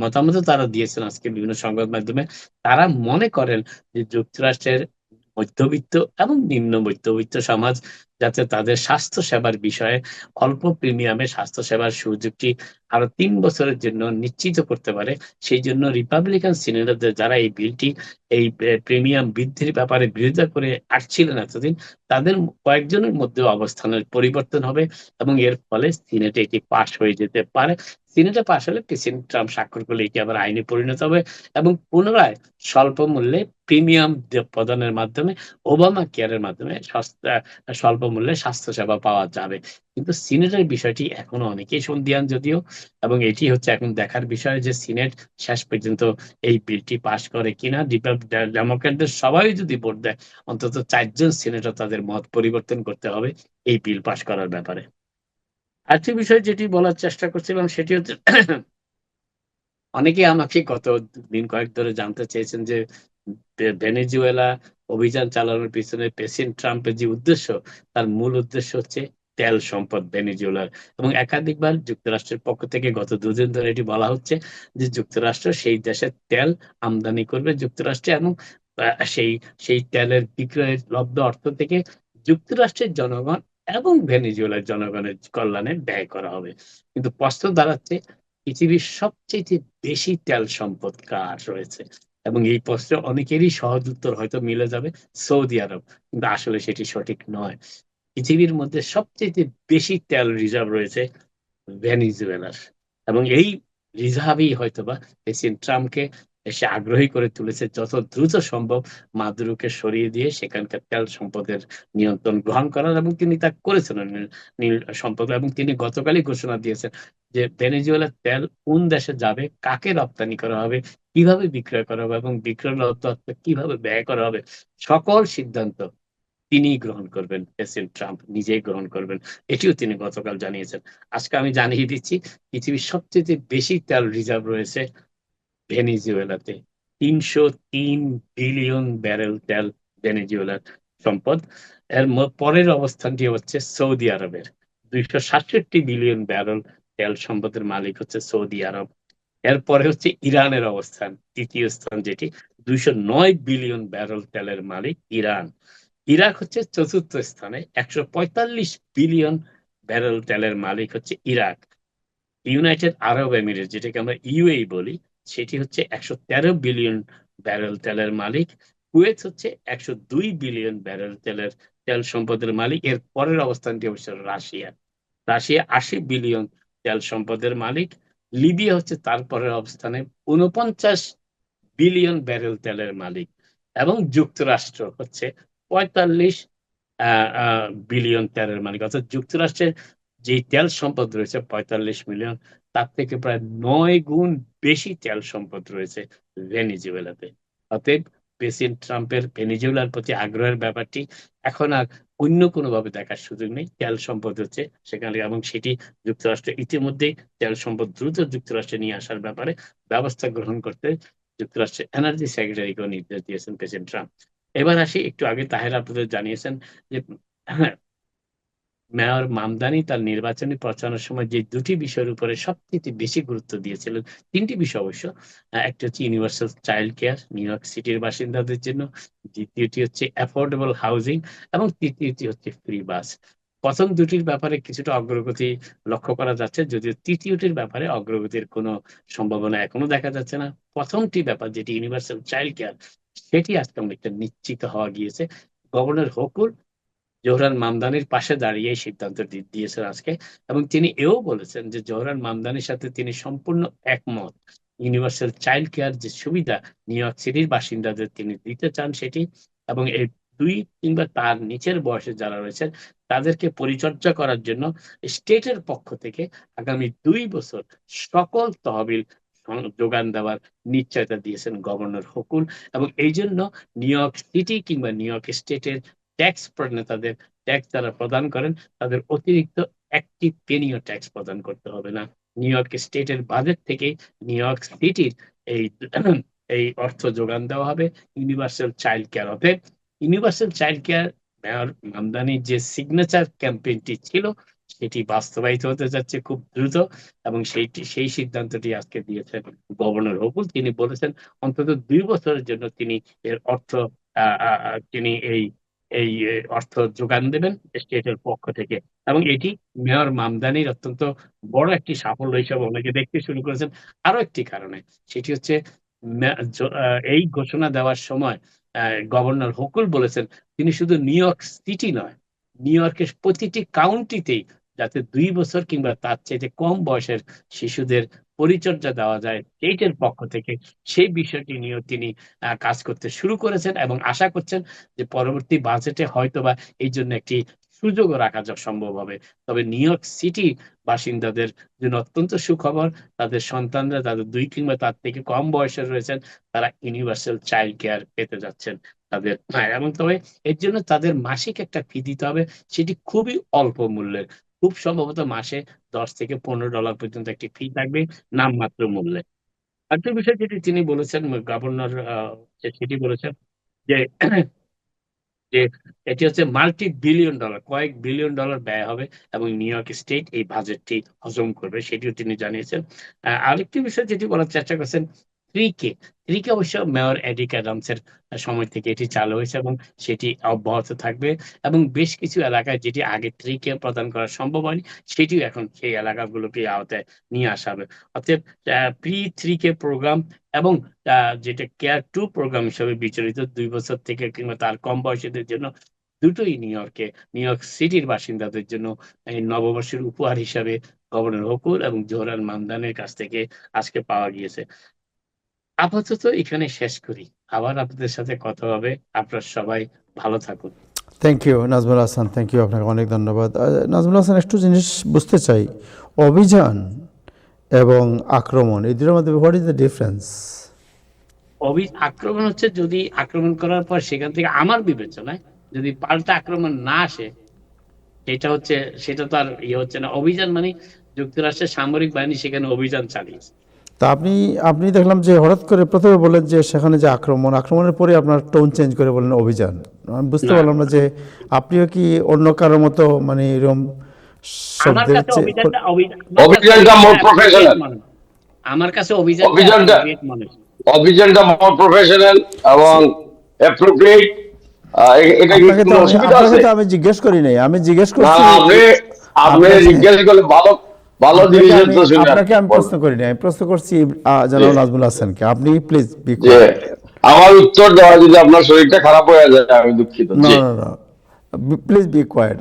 মতামতও তারা দিয়েছেন আজকে বিভিন্ন সংবাদ মাধ্যমে। তারা মনে করেন যে যুক্তরাষ্ট্রের মধ্যবিত্ত এবং নিম্ন মধ্যবিত্ত সমাজ যাতে তাদের স্বাস্থ্য সেবার বিষয়ে অল্প প্রিমিয়ামে স্বাস্থ্য সেবার সুযোগটি আরো ৩ বছরের জন্য নিশ্চিত করতে পারে, সেই জন্য রিপাবলিকান সিনেটরদের যারা এই বিলটি, এই প্রিমিয়াম বৃদ্ধির ব্যাপারে বিরোধিতা করে আসছিলেন এতদিন, তাদের কয়েকজনের মধ্যে অবস্থানের পরিবর্তন হবে এবং এর ফলে সিনেটে এটি পাশ হয়ে যেতে পারে। সিনেটে পাশ হলে প্রেসিডেন্ট ট্রাম্প স্বাক্ষর করলে এটি আবার আইনে পরিণত হবে এবং পুনরায় স্বল্প মূল্যে প্রিমিয়াম প্রদানের মাধ্যমে, ওবামা কেয়ারের মাধ্যমে স্বল্প মূল্যে স্বাস্থ্য সেবা পাওয়া যাবে। কিন্তু সিনেটের বিষয়টি এখনো অনেকেই সন্দিহান যদিও, এবং এটি হচ্ছে এখন দেখার বিষয় যে সিনেট শেষ পর্যন্ত এই বিলটি পাশ করে কিনা। ডেমোক্রেটদের সবাই যদি ভোট দেয়, অন্তত ৪ জন সিনেটর তাদের মত পরিবর্তন করতে হবে এই বিল পাশ করার ব্যাপারে। আরেকটি বিষয় যেটি বলার চেষ্টা করছিলাম সেটি হচ্ছে অনেকে আমাকে গত দিন কয়েক ধরে জানতে চেয়েছেন যে ভেনেজুয়েলা অভিযান চালানোর পিছনে প্রেসিডেন্ট ট্রাম্পের যে উদ্দেশ্য, তার মূল উদ্দেশ্য হচ্ছে তেল সম্পদ ভেনেজুয়েলার। এবং একাধিকবার যুক্তরাষ্ট্রের পক্ষ থেকে গত ২ দিন ধরে এটি বলা হচ্ছে যে যুক্তরাষ্ট্র সেই দেশের তেল আমদানি করবে যুক্তরাষ্ট্রে, এবং সেই সেই তেলের বিক্রয়ের লব্ধ অর্থ থেকে যুক্তরাষ্ট্রের জনগণ এবং ভেনেজুয়েলার জনগণের কল্যাণে ব্যয় করা হবে। কিন্তু প্রশ্ন দাঁড়াচ্ছে, পৃথিবীর সবচেয়ে বেশি তেল সম্পদ কার রয়েছে? এবং এই প্রশ্নে অনেকেরই সহজ উত্তর হয়তো মিলে যাবে সৌদি আরব, কিন্তু আসলে সেটি সঠিক নয়। পৃথিবীর মধ্যে সবচেয়ে বেশি তেল রিজার্ভ রয়েছে ভেনিজুয়েলার, এবং এই রিজার্ভই হয়তোবা প্রেসিডেন্ট ট্রাম্পকে সে আগ্রহী করে তুলেছে যত দ্রুত সম্ভব মাদুরোকে সরিয়ে দিয়ে সেখানকার তেল সম্পদের নিয়ন্ত্রণ গ্রহণ করার, এবং তিনি তা করেছেন নীল নীল সম্পদ। এবং তিনি গতকালই ঘোষণা দিয়েছেন যে ভেনেজুয়েলার তেল কোন দেশে যাবে, কাকে রপ্তানি করা হবে, কিভাবে বিক্রয় করা হবে এবং বিক্রয় রপ্তানি কিভাবে ব্যয় করা হবে, সকল সিদ্ধান্ত তিনিই গ্রহণ করবেন, প্রেসিডেন্ট ট্রাম্প নিজেই গ্রহণ করবেন। এটিও তিনি গতকাল জানিয়েছেন। আজকে আমি জানিয়ে দিচ্ছি পৃথিবীর সবচেয়ে বেশি তেল রিজার্ভ রয়েছে ভেনিজুয়েলাতে। ৩০৩ বিলিয়ন ব্যারেল তেল ভেনিজুয়েলার সম্পদ। এর পরের অবস্থানটি হচ্ছে সৌদি আরবের, ২৬৭ বিলিয়ন ব্যারেল তেল সম্পদের মালিক হচ্ছে সৌদি আরব। এরপরে হচ্ছে ইরানের অবস্থান, তৃতীয় স্থান, যেটি ২০৯ বিলিয়ন ব্যারেল তেলের মালিক ইরান। ইরাক হচ্ছে চতুর্থ স্থানে, ১৪৫ বিলিয়ন ব্যারেল তেলের মালিক হচ্ছে ইরাক। ইউনাইটেড আরব এমিরেট, যেটাকে আমরা ইউএই বলি, সেটি হচ্ছে ১১৩ বিলিয়ন ব্যারেল তেলের মালিক। কুয়েত হচ্ছে ১০২ বিলিয়ন ব্যারেল তেল সম্পদের মালিক। এর পরের অবস্থানটি অবশ্য রাশিয়া। রাশিয়া ৮০ বিলিয়ন তেল সম্পদের মালিক। লিবিয়া হচ্ছে তারপরের অবস্থানে, ৪৯ বিলিয়ন ব্যারেল তেলের মালিক। এবং যুক্তরাষ্ট্র হচ্ছে ৪৫ বিলিয়ন তেলের মালিক। অর্থাৎ যুক্তরাষ্ট্রের যে তেল সম্পদ রয়েছে ৪৫ মিলিয়ন, তার থেকে প্রায় ৯ গুণ বেশি তেল সম্পদ রয়েছে ভেনিজুয়েলাতে। অতএব প্রেসিডেন্ট ট্রাম্পের ভেনিজুয়েলার প্রতি আগ্রহের ব্যাপারটি এখন আর অন্য কোনোভাবে দেখার সুযোগ নেই। তেল সম্পদ হচ্ছে সেখানে, এবং সেটি যুক্তরাষ্ট্র ইতিমধ্যেই তেল সম্পদ দ্রুত যুক্তরাষ্ট্রে নিয়ে আসার ব্যাপারে ব্যবস্থা গ্রহণ করতে যুক্তরাষ্ট্রের এনার্জি সেক্রেটারিকেও নির্দেশ দিয়েছেন প্রেসিডেন্ট ট্রাম্প। এবার আসি, একটু আগে তাহের আপনাদের জানিয়েছেন যে মেয়র মামদানি তার নির্বাচনী প্রচারণার সময় যে দুটি বিষয়ের উপরে সবচেয়ে বেশি গুরুত্ব দিয়েছিলেন, তিনটি বিষয় অবশ্য। একটা হচ্ছে universal child care new York সিটির বাসিন্দাদের জন্য, দ্বিতীয়টি হচ্ছে অ্যাফোর্ডেবল হাউজিং, এবং তৃতীয়টি হচ্ছে ফ্রি বাস। প্রথম দুটির ব্যাপারে কিছুটা অগ্রগতি লক্ষ্য করা যাচ্ছে, যদিও তৃতীয়টির ব্যাপারে অগ্রগতির কোনো সম্ভাবনা এখনো দেখা যাচ্ছে না। প্রথমটি ব্যাপার, যেটি ইউনিভার্সাল চাইল্ড কেয়ার, সেটি আজকে অনেকটা নিশ্চিত হওয়া গিয়েছে। গভর্নর হকুল জোহরান মামদানির পাশে দাঁড়িয়ে এই সিদ্ধান্ত দিয়েছেন আজকে, এবং তিনি এও বলেছেন যে জোহরান মামদানির সাথে তিনি সম্পূর্ণ একমত। ইউনিভার্সাল চাইল্ড কেয়ার যে সুবিধা নিউ ইয়র্ক সিটির বাসিন্দাদের তিনি দিতে চান সেটি, এবং এই ২ কিংবা তার নিচের বয়সে যারা রয়েছেন তাদেরকে পরিচর্যা করার জন্য স্টেটের পক্ষ থেকে আগামী ২ বছর সকল তহবিল যোগান দেওয়ার নিশ্চয়তা দিয়েছেন গভর্নর হকুল। এবং এই জন্য নিউ ইয়র্ক সিটি কিংবা নিউ ইয়র্ক স্টেটের ট্যাক্স নেতাদের ট্যাক্স যারা প্রদান করেন তাদের অতিরিক্ত একটি পেনিও ট্যাক্স প্রদান করতে হবে না। নিউ ইয়র্ক স্টেটের বাজেট থেকে নিউ ইয়র্ক সিটির এই এই অর্থ যোগান দেওয়া হবে ইউনিভার্সাল চাইল্ড কেয়ার হতে। ইউনিভার্সাল চাইল্ড কেয়ার মেয়র মামদানির যে সিগনেচার ক্যাম্পেইনটি ছিল সেটি বাস্তবায়িত হতে যাচ্ছে খুব দ্রুত, এবং সেই সিদ্ধান্তটি আজকে দিয়েছেন গভর্নর হকুল। তিনি বলেছেন অন্তত ২ বছরের জন্য তিনি এর অর্থ তিনি এই এই অর্থ যোগান দেবেন স্টেটের পক্ষ থেকে। এবং এটি মেয়র মামদানির অত্যন্ত বড় একটি সাফল্য হিসেবে অনেকে দেখতে শুরু করেছেন আরো একটি কারণে। সেটি হচ্ছে এই ঘোষণা দেওয়ার সময় গভর্নর হকুল বলেছেন তিনি শুধু নিউ ইয়র্ক সিটি নয়, নিউ ইয়র্কের প্রতিটি কাউন্টিতেই যাতে ২ বছর কিংবা তার চাইতে কম বয়সের শিশুদের পরিচর্যা দেওয়া যায় স্টেটের পক্ষ থেকে, সেই বিষয়টি নিয়েও তিনি কাজ করতে শুরু করেছেন, এবং আশা করছেন যে পরবর্তী বাজেটে হয়তোবা এই জন্য একটি সুযোগও রাখা সম্ভব হবে। তবে নিউ ইয়র্ক সিটি বাসিন্দাদের জন্য অত্যন্ত সুখবর, তাদের সন্তানরা তাদের ২ কিংবা তার থেকে কম বয়সের রয়েছেন তারা ইউনিভার্সাল চাইল্ড কেয়ার পেতে যাচ্ছেন তাদের। এবং তবে এর জন্য তাদের মাসিক একটা ফি দিতে হবে, সেটি খুবই অল্প মূল্যের। খুব সম্ভবত মাসে $১০ থেকে $১৫ পর্যন্ত একটি ফি থাকবে নামমাত্র মূল্যে। আরেকটা বিষয় যেটি তিনি বলেছেন, গভর্নর সেটি বলেছেন যে যে এটি হচ্ছে মাল্টি বিলিয়ন ডলার, কয়েক বিলিয়ন ডলার ব্যয় হবে এবং নিউ ইয়র্ক স্টেট এই বাজেটটি হজম করবে, সেটিও তিনি জানিয়েছেন। আরেকটি বিষয় যেটি বলার চেষ্টা করছেন থ্রি কে অবশ্য মেয়র এডিক অ্যাডামসের সময় থেকে এটি চালু হয়েছে এবং সেটি অব্যাহত থাকবে, এবং বেশ কিছু এলাকায় যেটি আগে থ্রি কে প্রদান করা সম্ভব হয়নি সেটিও এখন সেই এলাকাগুলোকে আওতায় নিয়ে আসা হবে। অতএব প্রি 3K প্রোগ্রাম এবং যেটা কেয়ার 2 প্রোগ্রাম হিসেবে বিচলিত 2 বছর থেকে কিংবা তার কম বয়সীদের জন্য দুটোই নিউ ইয়র্ক সিটির বাসিন্দাদের জন্য এই নববর্ষের উপহার হিসাবে গভর্নর হকুর এবং জোহরান মামদানের কাছ থেকে আজকে পাওয়া গিয়েছে। আপাতত এখানে শেষ করি, আবার আপনাদের সাথে কথা হবে। আপনারা সবাই ভালো থাকুন। Thank you Nazmul Hasan, thank you, আপনাকে অনেক ধন্যবাদ। নাজমুল হাসান, একটু জিনিস বুঝতে চাই, অভিযান এবং আক্রমণ এই দুটোর মধ্যে হোয়াট ইজ দ্য ডিফারেন্স? আক্রমণ হচ্ছে যদি আক্রমণ করার পর সেখান থেকে আমার বিবেচনায় যদি পাল্টা আক্রমণ না আসে, সেটা তো আর হচ্ছে না। অভিযান মানে যুক্তরাষ্ট্রের সামরিক বাহিনী সেখানে অভিযান চালিয়েছে। তা আপনি দেখলাম যে হঠাৎ করে প্রথমে বললেন যে সেখানে যে আক্রমণের পরে আপনার টোন চেঞ্জ করে বললেন অভিযান। আমি বুঝতে না, পারলাম না যে আপনিও কি অন্য কারোর মতো মানে এরকম আমার শব্দের কাছে অভিযানটা মোর প্রফেশনাল। আমার কাছে অভিযানটা মনে হয়। অভিযানটা মোর প্রফেশনাল এবং অ্যাপ্রোপ্রিয়েট। এটা কি কোনো অসুবিধা আছে? আপনাকে তো আমি জিজ্ঞেস করি নাই, আমি জিজ্ঞেস না, করছি আপনি জিজ্ঞেস করলে ভালো জিনিসের তো শুনে আপনাকে আমি প্রশ্ন করি নাই, আমি প্রশ্ন করছি জানাব নাজমুল হাসানকে। আপনি প্লিজ যে আমার উত্তর দেওয়া যদি আপনার শরীরটা খারাপ হয়ে যায় আমি দুঃখিত। না, প্লিজ বি কোয়েট।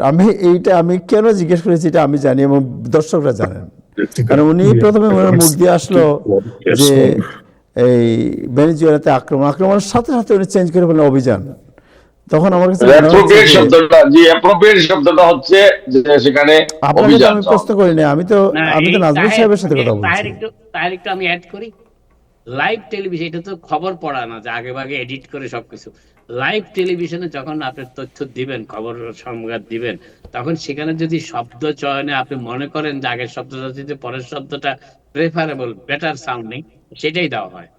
আমি কেন জিজ্ঞেস করেছি এটা আমি জানি এবং দর্শকরা জানেন, কারণ উনি প্রথমে ওনার মুখ দিয়ে আসলো যে এই ভেনেজুয়েলাতে আক্রমণের সাথে সাথে উনি চেঞ্জ করে বললেন অভিযান। তখন আমার কাছে অ্যাপ্রোপ্রিয়েট শব্দটা হচ্ছে যে সেখানে আপনাকে তো অভিযান। আমি প্রশ্ন করি না, আমি তো নাজমুল সাহেবের সাথে কথা বলছি। একটু আমি অ্যাড করি, লাইভ টেলিভিশন, এটা তো খবর পড়া না যে আগে ভাগে এডিট করে সবকিছু। লাইভ টেলিভিশনে যখন আপনি তথ্য দিবেন, খবর সংবাদ দিবেন, তখন সেখানে যদি শব্দ চয়নে আপনি মনে করেন যে আগের শব্দটা যদি পরের শব্দটা প্রেফারেবল, বেটার সাউন্ডিং, সেটাই দেওয়া হয়।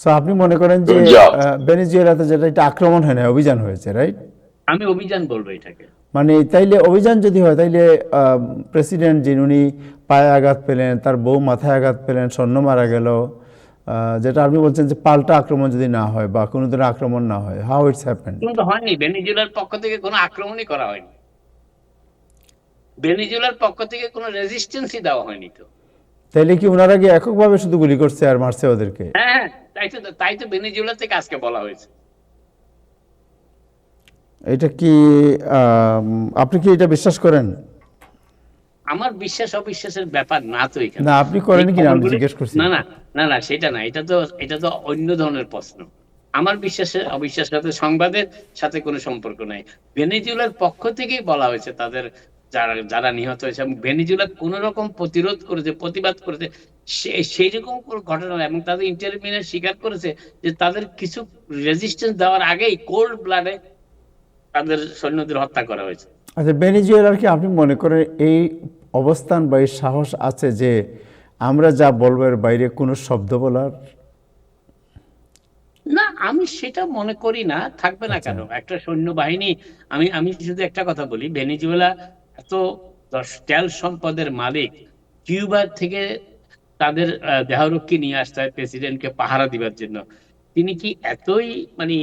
সো আপনি মনে করেন যে ভেনেজুয়েলাতে যেটা এটা আক্রমণ হয় না, অভিযান হয়েছে, রাইট? আমি অভিযান বলবো এটাকে। মানে তাইলে অভিযান যদি হয় তাইলে প্রেসিডেন্ট যিনি উনি পায়ে আঘাত পেলেন, তার বউ মাথায় আঘাত পেলেন, সৈন্য মারা গেল, যেটা আপনি বলছেন যে পাল্টা আক্রমণ যদি না হয় বা কোনো ধরনের আক্রমণ না হয়, হাউ ইটস হ্যাপেন্ড? কিন্তু হয়নি, ভেনেজুয়েলার পক্ষ থেকে কোনো আক্রমণই করা হয়নি, ভেনেজুয়েলার পক্ষ থেকে কোনো রেজিস্ট্যান্সই দেওয়া হয়নি। তো তাইলে কি ওনারা গিয়ে এককভাবে শুধু গুলি করছে আর মারছে ওদেরকে? হ্যাঁ, তাই তো ভেনেজুয়েলা থেকে আজকে বলা হয়েছে। এটা কি আপনি কি এটা বিশ্বাস করেন? আমার বিশ্বাস অবিশ্বাসের ব্যাপার না তো এখানে। না, আপনি করেন কি না আমি জিজ্ঞেস করছি। না, সেটা না, এটা তো অন্য ধরনের প্রশ্ন। আমার বিশ্বাসের অবিশ্বাসের সাথে সংবাদের সাথে কোনো সম্পর্ক নাই। ভেনেজুয়েলার পক্ষ থেকেই বলা হয়েছে তাদের যারা নিহত হয়েছে, এবং ভেনেজুয়েলা কোন রকম প্রতিরোধ করেছে, প্রতিবাদ করেছে সেই রকম কোনো ঘটনা, এবং তাদের ইন্টারভিউয়ে স্বীকার করেছে যে তাদের কিছু রেজিস্ট্যান্স দেওয়ার আগেই কোল্ড ব্লাডে তাদের সৈন্যদের হত্যা করা হয়েছে। আচ্ছা, ভেনেজুয়েলার কি আপনি মনে করেন এই অবস্থান বা এই সাহস আছে যে আমরা যা বলবো এর বাইরে কোনো শব্দ বলার? না, আমি সেটা মনে করি না, থাকবে না কেন একটা সৈন্যবাহিনী। আমি শুধু একটা কথা বলি, ভেনেজুয়েলা এত তেল সম্পদের মালিক, কিউবা থেকে তাদের দেহরক্ষী নিয়ে আসতে হয় প্রেসিডেন্টকে পাহারা দিবার জন্য। তিনি কি এতই মানে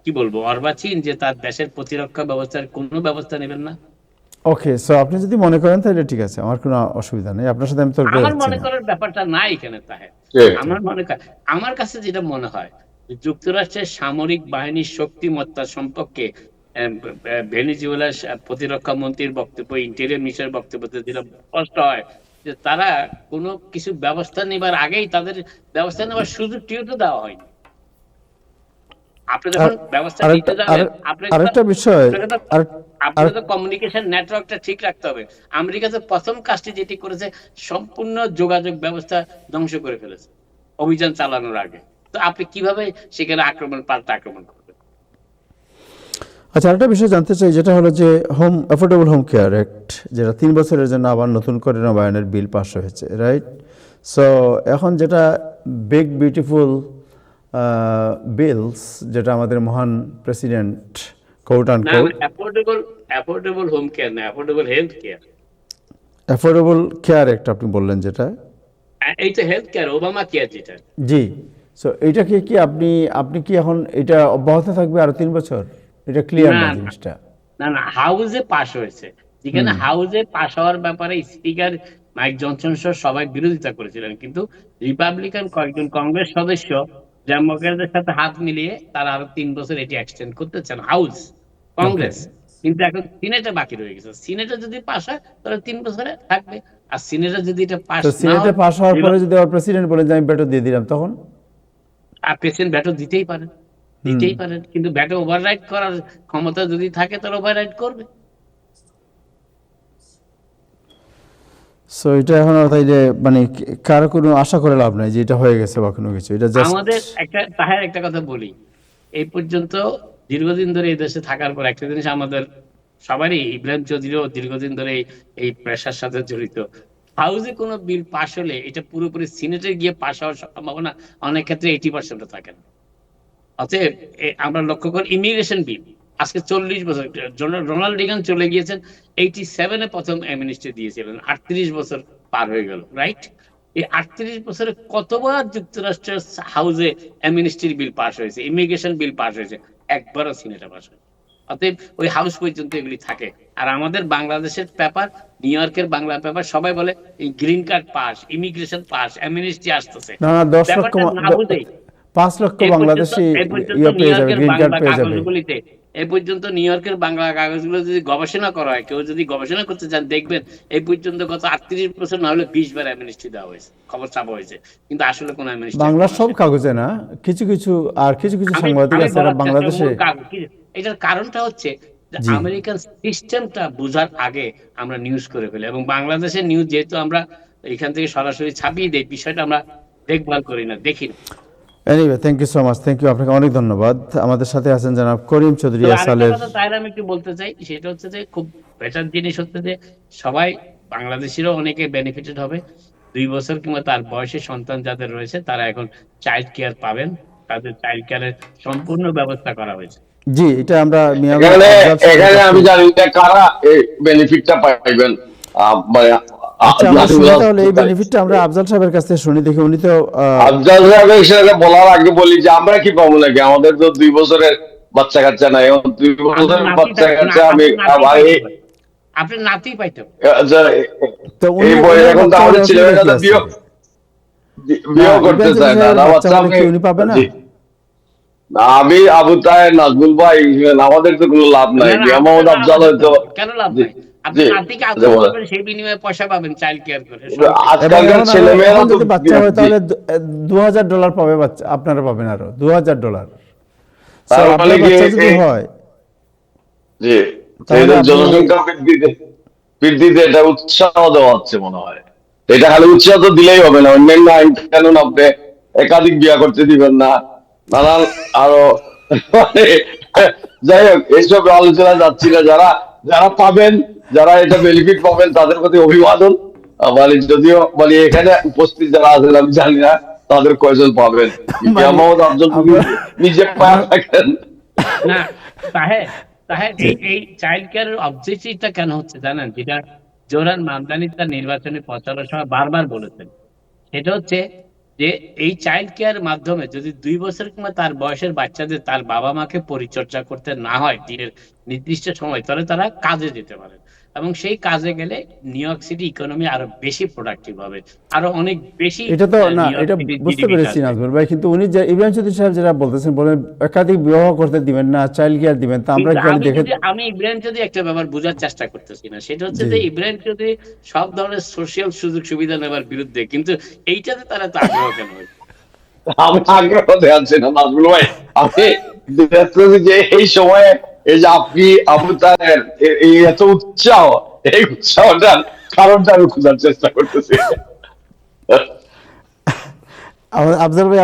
কি বলবো অর্বাচীন যে তার দেশের প্রতিরক্ষা ব্যবস্থার কোনো ব্যবস্থা নেবেন না? ওকে, সো আপনি যদি মনে করেন তাহলে ঠিক আছে, আমার কোনো অসুবিধা নেই, আপনার সাথে আমি তর্ক আমার করছি মনে না। করার ব্যাপারটা নাই এখানে। তাহে আমার কাছে যেটা মনে হয়, যুক্তরাষ্ট্রের সামরিক বাহিনীর শক্তিমত্তা সম্পর্কে ভেনেজুয়েলার প্রতিরক্ষা মন্ত্রীর বক্তব্য, ইন্টেরিয়র মিনিস্টারের বক্তব্য যেটা স্পষ্ট হয় যে তারা কোনো কিছু ব্যবস্থা নেবার আগেই তাদের ব্যবস্থা নেওয়ার সুযোগটিও তো দেওয়া হয়নি। আপনি যখন ব্যবস্থা নিতে যাবেন, আরেকটা বিষয়, আপনাকে তো কমিউনিকেশন নেটওয়ার্কটা ঠিক রাখতে হবে। আমেরিকা তো প্রথম কাজটি যেটি করেছে, সম্পূর্ণ যোগাযোগ ব্যবস্থা ধ্বংস করে ফেলেছে অভিযান চালানোর আগে। তো আপনি কিভাবে সেখানে পাল্টা আক্রমণ করবেন? আচ্ছা, আরেকটা বিষয় জানতে চাই, যেটা হলো যে অ্যাফোর্ডেবল হোম কেয়ার অ্যাক্ট, যেটা 3 বছরের জন্য আবার নতুন করে নবায়নের বিল পাস হয়েছে, রাইট? সো এখন যেটা বিগ বিউটিফুল বিলস, যেটা আমাদের মহান president quote and quote, affordable home care না, affordable health care. Affordable care act আপনি বললেন যেটা, এই তো হেলথ কেয়ার, ওবামা কেয়ার যেটা। জি, সো এটাকে কি আপনি কি এখন এটা অব্যাহত থাকবে আরো 3 বছর? এটা ক্লিয়ার না না না জিনিসটা। না না, হাউসে পাশ হয়েছে, যেখানে হাউসে পাশ হওয়ার ব্যাপারে স্পিকার মাইক জনসন সহ সবাই বিরোধিতা করেছিলেন, কিন্তু রিপাবলিকান কয়েকজন কংগ্রেস সদস্য ডেমোক্র্যাটদের সাথে হাত মিলিয়ে তারা আরো 3 বছর এটি এক্সটেন্ড করতে চান, হাউস কংগ্রেস। কিন্তু এখন সিনেটে বাকি রয়ে গেছে, সিনেটে যদি পাশ হয় তাহলে 3 বছরে থাকবে, আর সিনেটে যদি এটা পাশ তো না সিনেটে হয়, পাস হওয়ার পরে যদি আবার প্রেসিডেন্ট বলে যে আমি ভেটো দিয়ে দিলাম তখন? আর প্রেসিডেন্ট ভেটো দিতেই পারেন, কিন্তু ভেটো ওভাররাইড করার ক্ষমতা যদি থাকে তাহলে ওভাররাইড করবে। সো এটা এখন আর তাইলে মানে কারো কোনো আশা করে লাভ নাই যে এটা হয়ে গেছে বা কোনো কিছু, এটা জাস্ট আমাদের একটা কথা বলি, এই পর্যন্ত দীর্ঘদিন ধরে এই দেশে থাকার পর একটা জিনিস আমাদের সবারই, ইব্রাহিম চৌধুরীও দীর্ঘদিন ধরে এই পেশার সাথে জড়িত, হাউসে কোনো বিল পাশ হলে এটা পুরোপুরি সিনেটে গিয়ে পাশ হওয়ার সম্ভাবনা অনেক ক্ষেত্রে 80% থাকে না। অতএব আমরা লক্ষ্য করি ইমিগ্রেশন বিল আজকে 40 বছর, রোনাল্ড রিগান চলে গিয়েছেন 87-এ প্রথম অ্যামনেস্টি দিয়েছিলেন, 38 বছর পার হয়ে গেল, রাইট? এই 38 বছরে কতবার যুক্তরাষ্ট্রের হাউসে অ্যামনেস্টির বিল পাস হয়েছে, ইমিগ্রেশন বিল পাস হয়েছে, একবারও সিনেটে পাস হয়েছে। অতএব ওই হাউস পর্যন্ত এগুলি থাকে। আর আমাদের বাংলাদেশের পেপার, নিউ ইয়র্কের বাংলা পেপার সবাই বলে এই green card pass, immigration pass, amnesty আসতেছে, না 10 লক্ষ ব্যাপারটা না বুঝেই 5 লক্ষ বাংলাদেশি এই পর্যন্ত ইয়ে নিউ পেয়ে যাবে, ইয়র্কের গ্রিন কার্ড বাংলা পেয়ে যাবে। কাগজগুলিতে, এই পর্যন্ত নিউ ইয়র্কের বাংলা কাগজগুলো যদি গবেষণা করা হয়, কেউ যদি গবেষণা করতে চান দেখবেন এই পর্যন্ত গত 38 বছর না হলে 20 বার অ্যামনেস্টি দেওয়া হয়েছে, খবর ছাপা হয়েছে, কিন্তু আসলে কোনো অ্যামনেস্টি বাংলার সব কাগজে না, কিছু কিছু সাংবাদিক আছে যারা বাংলাদেশে। এটার কারণটা হচ্ছে যে জি। আমেরিকান সিস্টেমটা বোঝার আগে আমরা নিউজ করে ফেলি, এবং বাংলাদেশের নিউজ যেহেতু আমরা এখান থেকে সরাসরি ছাপিয়ে দেই, বিষয়টা আমরা দেখভাল করি না, দেখি না। Anyway, thank you so much, thank you, আপনাকে অনেক ধন্যবাদ। আমাদের সাথে আছেন জনাব করিম চৌধুরী তো আরেকটা আসালের। কথা তাহলে আমি একটু বলতে চাই, সেটা হচ্ছে যে খুব বেটার জিনিস হচ্ছে যে সবাই বাংলাদেশিরও অনেকে বেনিফিটেড হবে। 2 বছর কিংবা তার বয়সী সন্তান যাদের রয়েছে তারা এখন চাইল্ড কেয়ার পাবেন, তাদের চাইল্ড কেয়ারের সম্পূর্ণ ব্যবস্থা করা হয়েছে। জি, এটা আমরা এখানে আমি জানি না কারা এই বেনিফিটটা পাইবেন। মানে আচ্ছা, আমরা শুনি তাহলে এই বেনিফিটটা আমরা আফজাল সাহেবের কাছ থেকে শুনি, দেখি উনি তো আফজাল সাহেবের সাথে বলার আগে বলি যে আমরা কি পাবো নাকি, আমাদের তো 2 বছরের বাচ্চা কাচ্চা নাই, 2 বছরের বাচ্চা কাচ্চা আমি আপনি নাতি পাইতেন। তো এই বয়সে এখন তো আমাদের ছেলেমেয়েরা তো বিয়ে করতে চায় না, বাচ্চা উনি পাবে না। আমি আবু তাহের, নাজমুল ভাই, আমাদের তো কোনো লাভ নাই, মোহাম্মদ আফজাল হয়তো কেন লাভ নাই? আপনি নাতিকে আদর করবেন, সেই বিনিময়ে পয়সা পাবেন চাইল্ড কেয়ার করে। আজকালকার ছেলেমেয়েরা যদি বাচ্চা হয় তাহলে $2000 পাবে বাচ্চা, আপনারা পাবেন আরো $2000। তার মানে কি যদি হয় জি, তাহলে জনসংখ্যা বৃদ্ধিতে এটা উৎসাহ দেওয়া হচ্ছে মনে হয়। এটা খালি উৎসাহ তো দিলেই হবে না, অন্যান্য আইন কানুন আপনি একাধিক বিয়া করতে দিবেন না, নানান আরো যাই হোক, এইসব আলোচনা যাচ্ছি না। যারা পাবেন, যারা এটা বেনিফিট পাবেন তাদের প্রতি অভিবাদন। মানে যদিও মানে এখানে উপস্থিত যারা আছেন আমি জানি না তাদের কয়জন পাবেন, মোহাম্মদ আফজল নিজে পাওয়া থাকেন না। এই চাইল্ড কেয়ারের অবজেক্টিভটা কেন হচ্ছে জানেন? যেটা জোহরান মামদানি তার নির্বাচনী প্রচারের সময় বারবার বলেছেন, সেটা হচ্ছে যে এই চাইল্ড কেয়ার মাধ্যমে যদি 2 বছর কিংবা তার বয়সের বাচ্চাদের তার বাবা মাকে পরিচর্যা করতে না হয় দিনের নির্দিষ্ট সময়, তাহলে তারা কাজে যেতে পারে, এবং সেই কাজে গেলে নিউ ইয়র্ক সিটি ইকোনমি আরো বেশি প্রোডাক্টিভ হবে, আরো অনেক বেশি। এটা তো না, এটা বুঝতে পেরেছি নাজমুল ভাই, কিন্তু উনি যে ইব্রাহিম চৌধুরী সাহেব যেটা বলতেছেন, বলেন একাধিক বিবাহ করতে দিবেন না, চাইল্ড কেয়ার দিবেন, তা আমরা কি দেখে। আমি ইব্রাহিম চৌধুরী একটা ব্যাপার বোঝার চেষ্টা করতেছি না, সেটা হচ্ছে যে ইব্রাহিম চৌধুরী সব ধরনের সোশ্যাল সুযোগ সুবিধা নেবার বিরুদ্ধে, কিন্তু এইটাতে তারা তো আগ্রহ কেন হয়? আমি আগ্রহ দেখাচ্ছি না নাজমুল ভাই, আমি দেখতেছি যে এই সময়ে এই যে আপনি আবু তাহের এই এত উৎসাহ, এই উৎসাহটার কারণটা আমি খোঁজার চেষ্টা করতেছি। আফজাল ভাই,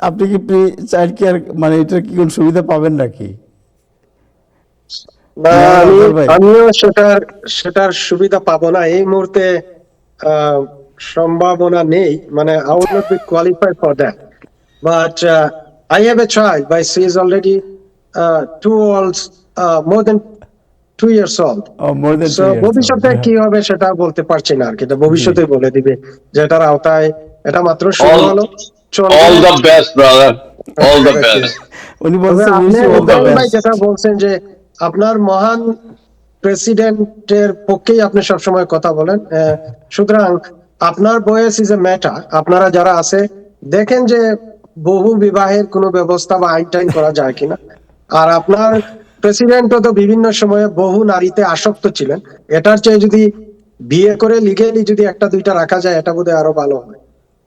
আপনি কি প্রি চাইল্ড কেয়ার মানে এটা কি কোন সুবিধা পাবেন নাকি? না, আমিও সেটার সুবিধা পাবো না এই মুহূর্তে, সম্ভাবনা নেই, মানে I would not be qualified for that, but I have a child, but she is already more than 2 years old. More than 2 years old. ভবিষ্যতে কি হবে সেটা বলতে পারছি না আর কি, ভবিষ্যতে বলে দিবে যে এটার আওতায় এটা মাত্র শুরু হলো, চলবে। all the best, brother. All the Thank you. best. উনি তবে বলছেন আপনি wish you all the Ibrahim ভাই best. যেটা বলছেন যে আপনার মহান প্রেসিডেন্টের পক্ষেই আপনি সবসময় কথা বলেন, সুতরাং আপনার বয়স ইজ এ ম্যাটার। আপনারা যারা আছে দেখেন যে বহু বিবাহের কোনো ব্যবস্থা বা আইন টাইন করা যায় কিনা। আর আপনার প্রেসিডেন্টও তো বিভিন্ন সময়ে বহু নারীতে আসক্ত ছিলেন, এটার চেয়ে যদি বিয়ে করে লিগেলি যদি একটা দুইটা রাখা যায়, এটা বোধহয় আরো ভালো হয়।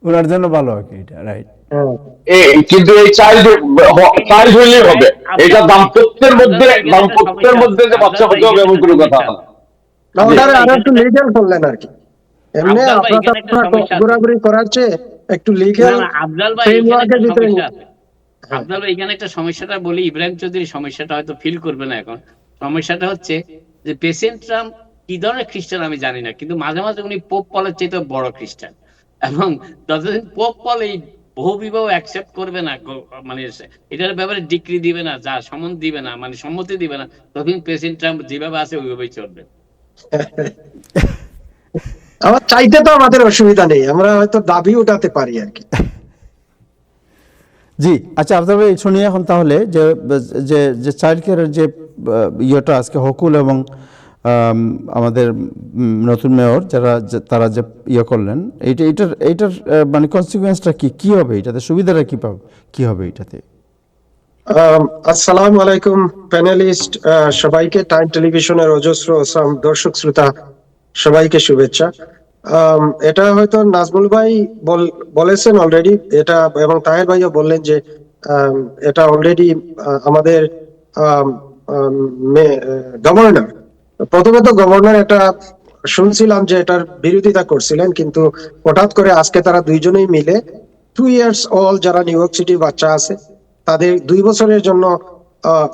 ওনার জন্য ভালো আর কি এটা, রাইট? হ্যাঁ। কিন্তু এই চাইল্ড হইলেই হবে, এটা দাম্পত্যের মধ্যে যে বাচ্চা হতে হবে এমন কোনো কথা না। না, ওটারে আরো একটু লিগেল করলেন আর কি। এমনি আফজাল ভাই, আপনারা এখানে একটা সমস্যা আছে। ঘোরাঘুরি করার চেয়ে একটু না, লিগেল না, আফজাল ভাই, এখানে ফ্রেমওয়ার্কের একটা ভিতরে। সমস্যা আছে। আফজাল ভাই, এখানে একটা সমস্যাটা বলি, ইব্রাহিম চৌধুরী সমস্যাটা হয়তো ফিল করবে না এখন। সমস্যাটা হচ্ছে যে প্রেসিডেন্ট ট্রাম্প কি ধরনের খ্রিস্টান আমি জানি না, কিন্তু মাঝে মাঝে উনি পোপ পলের চাইতে বড় খ্রিস্টান, এবং যতদিন পোপ পল এই বহু বিবাহ অ্যাকসেপ্ট করবে না, মানে এটার ব্যাপারে ডিক্রি দিবে না, যা সম্মতি দিবে না, মানে সম্মতি দিবে না, ততদিন প্রেসিডেন্ট ট্রাম্প যেভাবে আছে ওইভাবেই চলবে। আমার চাইতে তো আমাদের অসুবিধা নেই, আমরা হয়তো দাবি উঠাতে পারি আর কি। জি, আচ্ছা আফজাল ভাই, শুনি এখন তাহলে যে যে যে চাইল্ড কেয়ারের যে ইয়েটা আজকে হকুল এবং আমাদের নতুন মেয়র তারা যে ইয়ে করলেন, এইটার মানে কনসিকুয়েন্সটা কি হবে, এটাতে সুবিধাটা কি হবে এটাতে? আসসালামু আলাইকুম প্যানেলিস্ট, সবাইকে টাইম টেলিভিশনের অজস্র দর্শক শ্রোতা সবাইকে শুভেচ্ছা। এটা হয়তো নাজমুল ভাই বলেছেন অলরেডি এটা, এবং তাহের ভাইও বললেন যে এটা অলরেডি আমাদের গভর্নর, প্রথমে তো গভর্নর এটা শুনছিলাম যে এটার বিরোধিতা করছিলেন, কিন্তু হঠাৎ করে আজকে তারা দুইজনেই মিলে 2 years old যারা নিউ ইয়র্ক সিটির বাচ্চা আছে তাদের 2 বছরের জন্য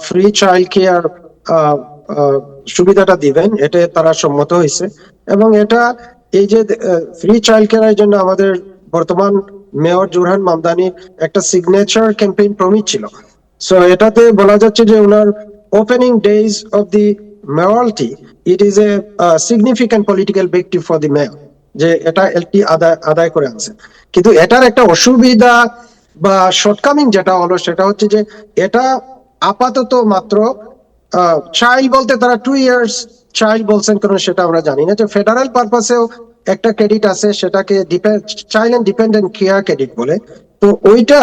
ফ্রি চাইল্ড কেয়ার সুবিধাটা দিবেন, এটা তারা সম্মত হয়েছে। এবং এটা এই যে ফ্রি চাইল্ড কেয়ারের জন্য আমাদের বর্তমান মেয়র জুরহান মামদানির একটা সিগনেচার ক্যাম্পেইন প্রমিস ছিল। সো এটাতে বলা যাচ্ছে যে ওনার opening days of the mayoralty, it is a significant political victory for the mayor, যে এটা এলটি আদায় করে আনছে। কিন্তু এটার একটা অসুবিধা বা শর্টকামিং যেটা হলো সেটা হচ্ছে যে এটা আপাতত মাত্র চাইল্ড বলতে তারা 2 years চাইল্ড বলছেন কারণ সেটা আমরা জানি না, যে ফেডারেল পারপাসেও একটা ক্রেডিট আছে, সেটাকে child and dependent care credit বলে। তো ওইটা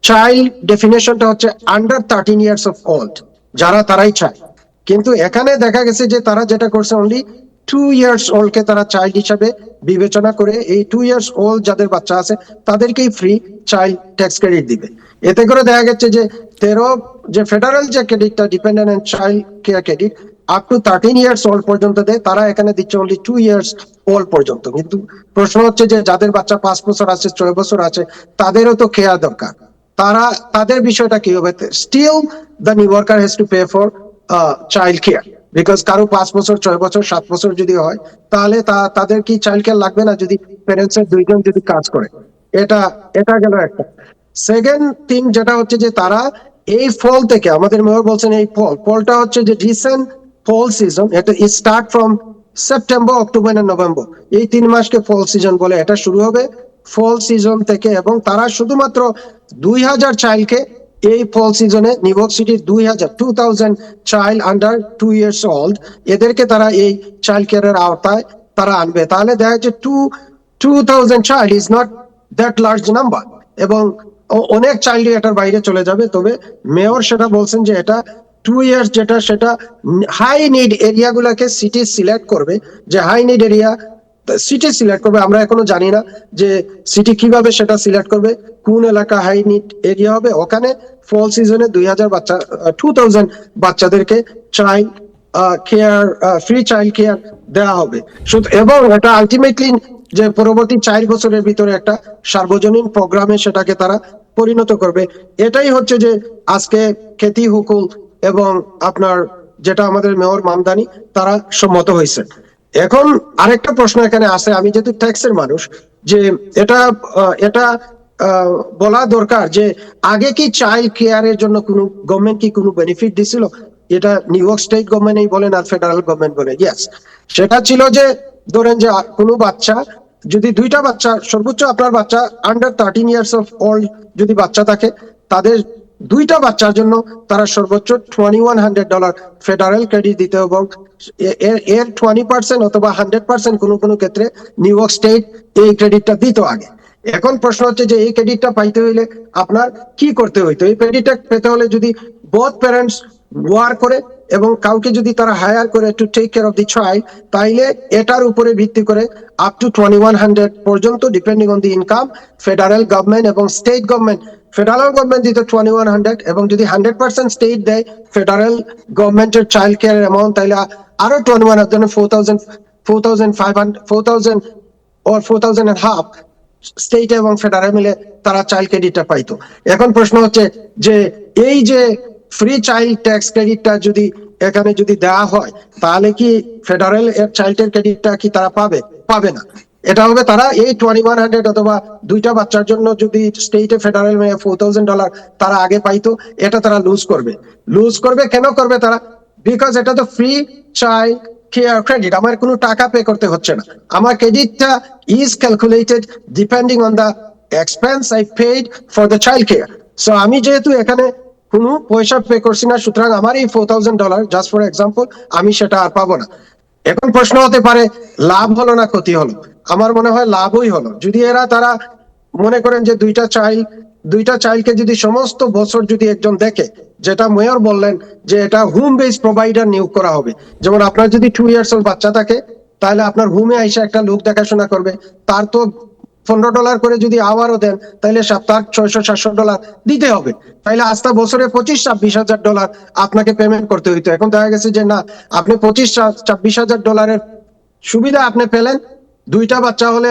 চাইল্ড ডেফিনেশনটা হচ্ছে আন্ডার 13 years of old, যারা তারাই চায়। কিন্তু এখানে দেখা গেছে যে তারা যেটা করছে অনলি 2 years old কে তারা চাইল্ড হিসাবে বিবেচনা করে এই 2 years old যাদের বাচ্চা আছে তাদেরকেই ফ্রি চাইল্ড ট্যাক্স ক্রেডিট দিবে। এতে করে দেখা গেছে যে 13 যে ফেডারেল যে ক্রেডিটটা dependent and child care credit up to 13 years old পর্যন্ত দেয়, তারা এখানে দিচ্ছে অনলি 2 years old পর্যন্ত। কিন্তু প্রশ্ন হচ্ছে যে যাদের বাচ্চা 5 বছর আছে, 6 বছর আছে, তাদেরও তো কেয়ার দরকার, তাদের বিষয়টা কি হবে? Still the new worker has to pay for child care, because কারো 5 বছর, 6 বছর, 7 বছর যদি হয় তাহলে তাদের কি চাইল্ড কেয়ার লাগবে না যদি প্যারেন্টস এর দুইজন যদি কাজ করে? এটা গেল একটা। সেকেন্ড থিং যেটা হচ্ছে যে তারা এই ফল থেকে, আমাদের মেয়র বলছেন এই ফলটা হচ্ছে যে রিসেন্ট ফল সিজন, এটা স্টার্ট ফ্রম সেপ্টেম্বর, অক্টোবর আর নভেম্বর, এই 3 মাসকে ফল সিজন বলে। এটা শুরু হবে ফল সিজন থেকে, এবং তারা শুধুমাত্র 2000 চাইল্ডকে এই ফল সিজনে নিউ ইয়র্ক সিটির 2000 চাইল্ড আন্ডার 2 years old এদেরকে তারা এই চাইল্ড কেয়ারের আওতায় তারা আনবে। তাহলে দেখা যাচ্ছে 2000 child is not that large number, এবং অনেক চাইল্ড এটার বাইরে চলে যাবে। তবে মেয়র সেটা বলছেন যে এটা 2 years যেটা, সেটা হাই নিড এরিয়া গুলাকে সিটি সিলেক্ট করবে, যে high need area city select করবে। আমরা এখনো জানি না যে সিটি কিভাবে সেটা সিলেক্ট করবে, কোন এলাকা হাই নিড এরিয়া হবে, ওখানে ফল সিজনে 2000 বাচ্চাদেরকে child care, free child care দেওয়া হবে। এবং এটা আলটিমেটলি যে পরবর্তী 4 বছরের ভিতরে একটা সার্বজনীন প্রোগ্রামে সেটাকে তারা পরিণত করবে। এটাই হচ্ছে যে আজকে খ্যাতি হুকুল এবং আপনার যেটা আমাদের মেয়র মামদানি তারা সম্মত হয়েছে। এখন আরেকটা প্রশ্ন এখানে আছে, আমি যেহেতু ট্যাক্সের মানুষ, যে এটা বলা দরকার যে আগে কি চাইল্ড কেয়ারের জন্য কোনো গভর্নমেন্ট কি কোনো বেনিফিট দিছিল? এটা নিউ ইয়র্ক স্টেট গভর্নমেন্টই বলেন আর ফেডারেল গভর্নমেন্ট বলে, ইয়েস, সেটা ছিল যে ধরেন যে কোনো বাচ্চা যদি দুইটা বাচ্চা, সর্বোচ্চ আপনার বাচ্চা আন্ডার 13 ইয়ার্স অফ ওল্ড যদি বাচ্চা থাকে, তাদের দুইটা বাচ্চার জন্য তারা সর্বোচ্চ $2100 ফেডারেল ক্রেডিট দিতে, এবং এর 20% অথবা 100% কোনো কোনো ক্ষেত্রে নিউ ইয়র্ক স্টেট এই ক্রেডিটটা দিত আগে। এখন প্রশ্ন হচ্ছে যে এই ক্রেডিটটা পাইতে হইলে আপনার কি করতে হইতো? এই ক্রেডিটটা পেতে হলে যদি বোথ প্যারেন্টস ওয়ার্ক করে এবং কাউকে যদি তারা হায়ার করে to take care of the child, তাইলে এটার উপরে ভিত্তি করে আপ টু 2100 পর্যন্ত, depending on the income, federal government এবং স্টেট গভর্নমেন্ট, ফেডারেল গভর্নমেন্ট দিত 2100, এবং যদি 100% স্টেট দেয় ফেডারেল গভর্নমেন্টের চাইল্ড কেয়ার অ্যামাউন্ট, তাইলে আরো 21 জন্য 4,000 or 4,500 স্টেট এবং ফেডারেল মিলে তারা চাইল্ড ক্রেডিটটা পাইতো। এখন প্রশ্ন হচ্ছে যে এই যে ফ্রি চাইল্ড ট্যাক্স ক্রেডিটটা যদি এখানে যদি দেওয়া হয়, তাহলে কি ফেডারেল চাইল্ড ক্রেডিটটা কি তারা পাবে না? এটা হবে তারা এই 2100 অথবা দুইটা বাচ্চার জন্য যদি স্টেটে ফেডারেল $4,000 তারা আগে পাইতো, এটা তারা লুজ করবে। কেন করবে তারা? বিকজ এটা তো ফ্রি চাইল্ড কেয়ার ক্রেডিট, আমার কোনো টাকা পে করতে হচ্ছে না। আমার ক্রেডিটটা is calculated depending on the expense I paid for the child care. So আমি যেহেতু এখানে কোনো পয়সা পে করছি না, সুতরাং আমার এই $4,000, জাস্ট ফর এক্সাম্পল, আমি সেটা আর পাবো না। এখন প্রশ্ন হতে পারে লাভ হলো না ক্ষতি হলো? আমার মনে হয় লাভই হলো। যদি তারা মনে করেন যে দুইটা চাইল্ডকে যদি সমস্ত বছর যদি একজন দেখে, যেটা মেয়র বললেন যে এটা হোম বেস প্রোভাইডার নিয়োগ করা হবে, যেমন আপনার যদি 2 ইয়ার্স ওল্ড বাচ্চা থাকে, তাহলে আপনার হোমে আইসা একটা লোক দেখাশোনা করবে, তার তো $15 করে যদি আওয়ারও দেন, তাহলে সপ্তাহ $600-700 দিতে হবে। তাইলে আস্তে বছরে $25,000-26,000 আপনাকে পেমেন্ট করতে হইতো। এখন দেখা গেছে যে না, আপনি $25,000-26,000 সুবিধা আপনি পেলেন, দুইটা বাচ্চা হলে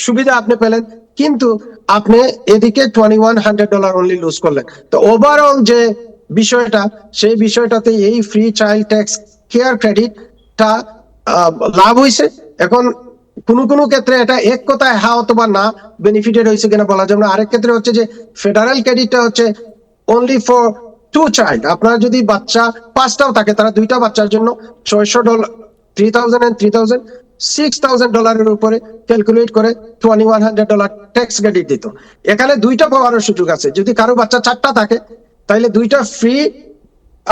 সুবিধা আপনি পেলেন, কিন্তু আপনি এদিকে $2,100 অনলি লুজ করলেন। তো ওভারঅল যে বিষয়টা, সেই বিষয়টাতে এই ফ্রি চাইল্ড ট্যাক্স কেয়ার ক্রেডিটটা লাভ হয়েছে। এখন কোন ক্ষেত্রে এটা এক কথায় হ্যাঁ অথবা না বেনিফিটেড হয়েছে কিনা বলা যাবে না। আরেক ক্ষেত্রে হচ্ছে যে ফেডারেল ক্রেডিটটা হচ্ছে অনলি ফর 2 চাইল্ড। আপনার যদি বাচ্চা 5টাও থাকে, তারা দুইটা বাচ্চার জন্য $600, 3,000 and 3,000, $6,000 উপরে ক্যালকুলেট করে $2,100 ট্যাক্স ক্রেডিট দিত। এখানে দুইটা পাওয়ার সুযোগ আছে। যদি কারো বাচ্চা 4টা থাকে, তাইলে দুইটা ফ্রি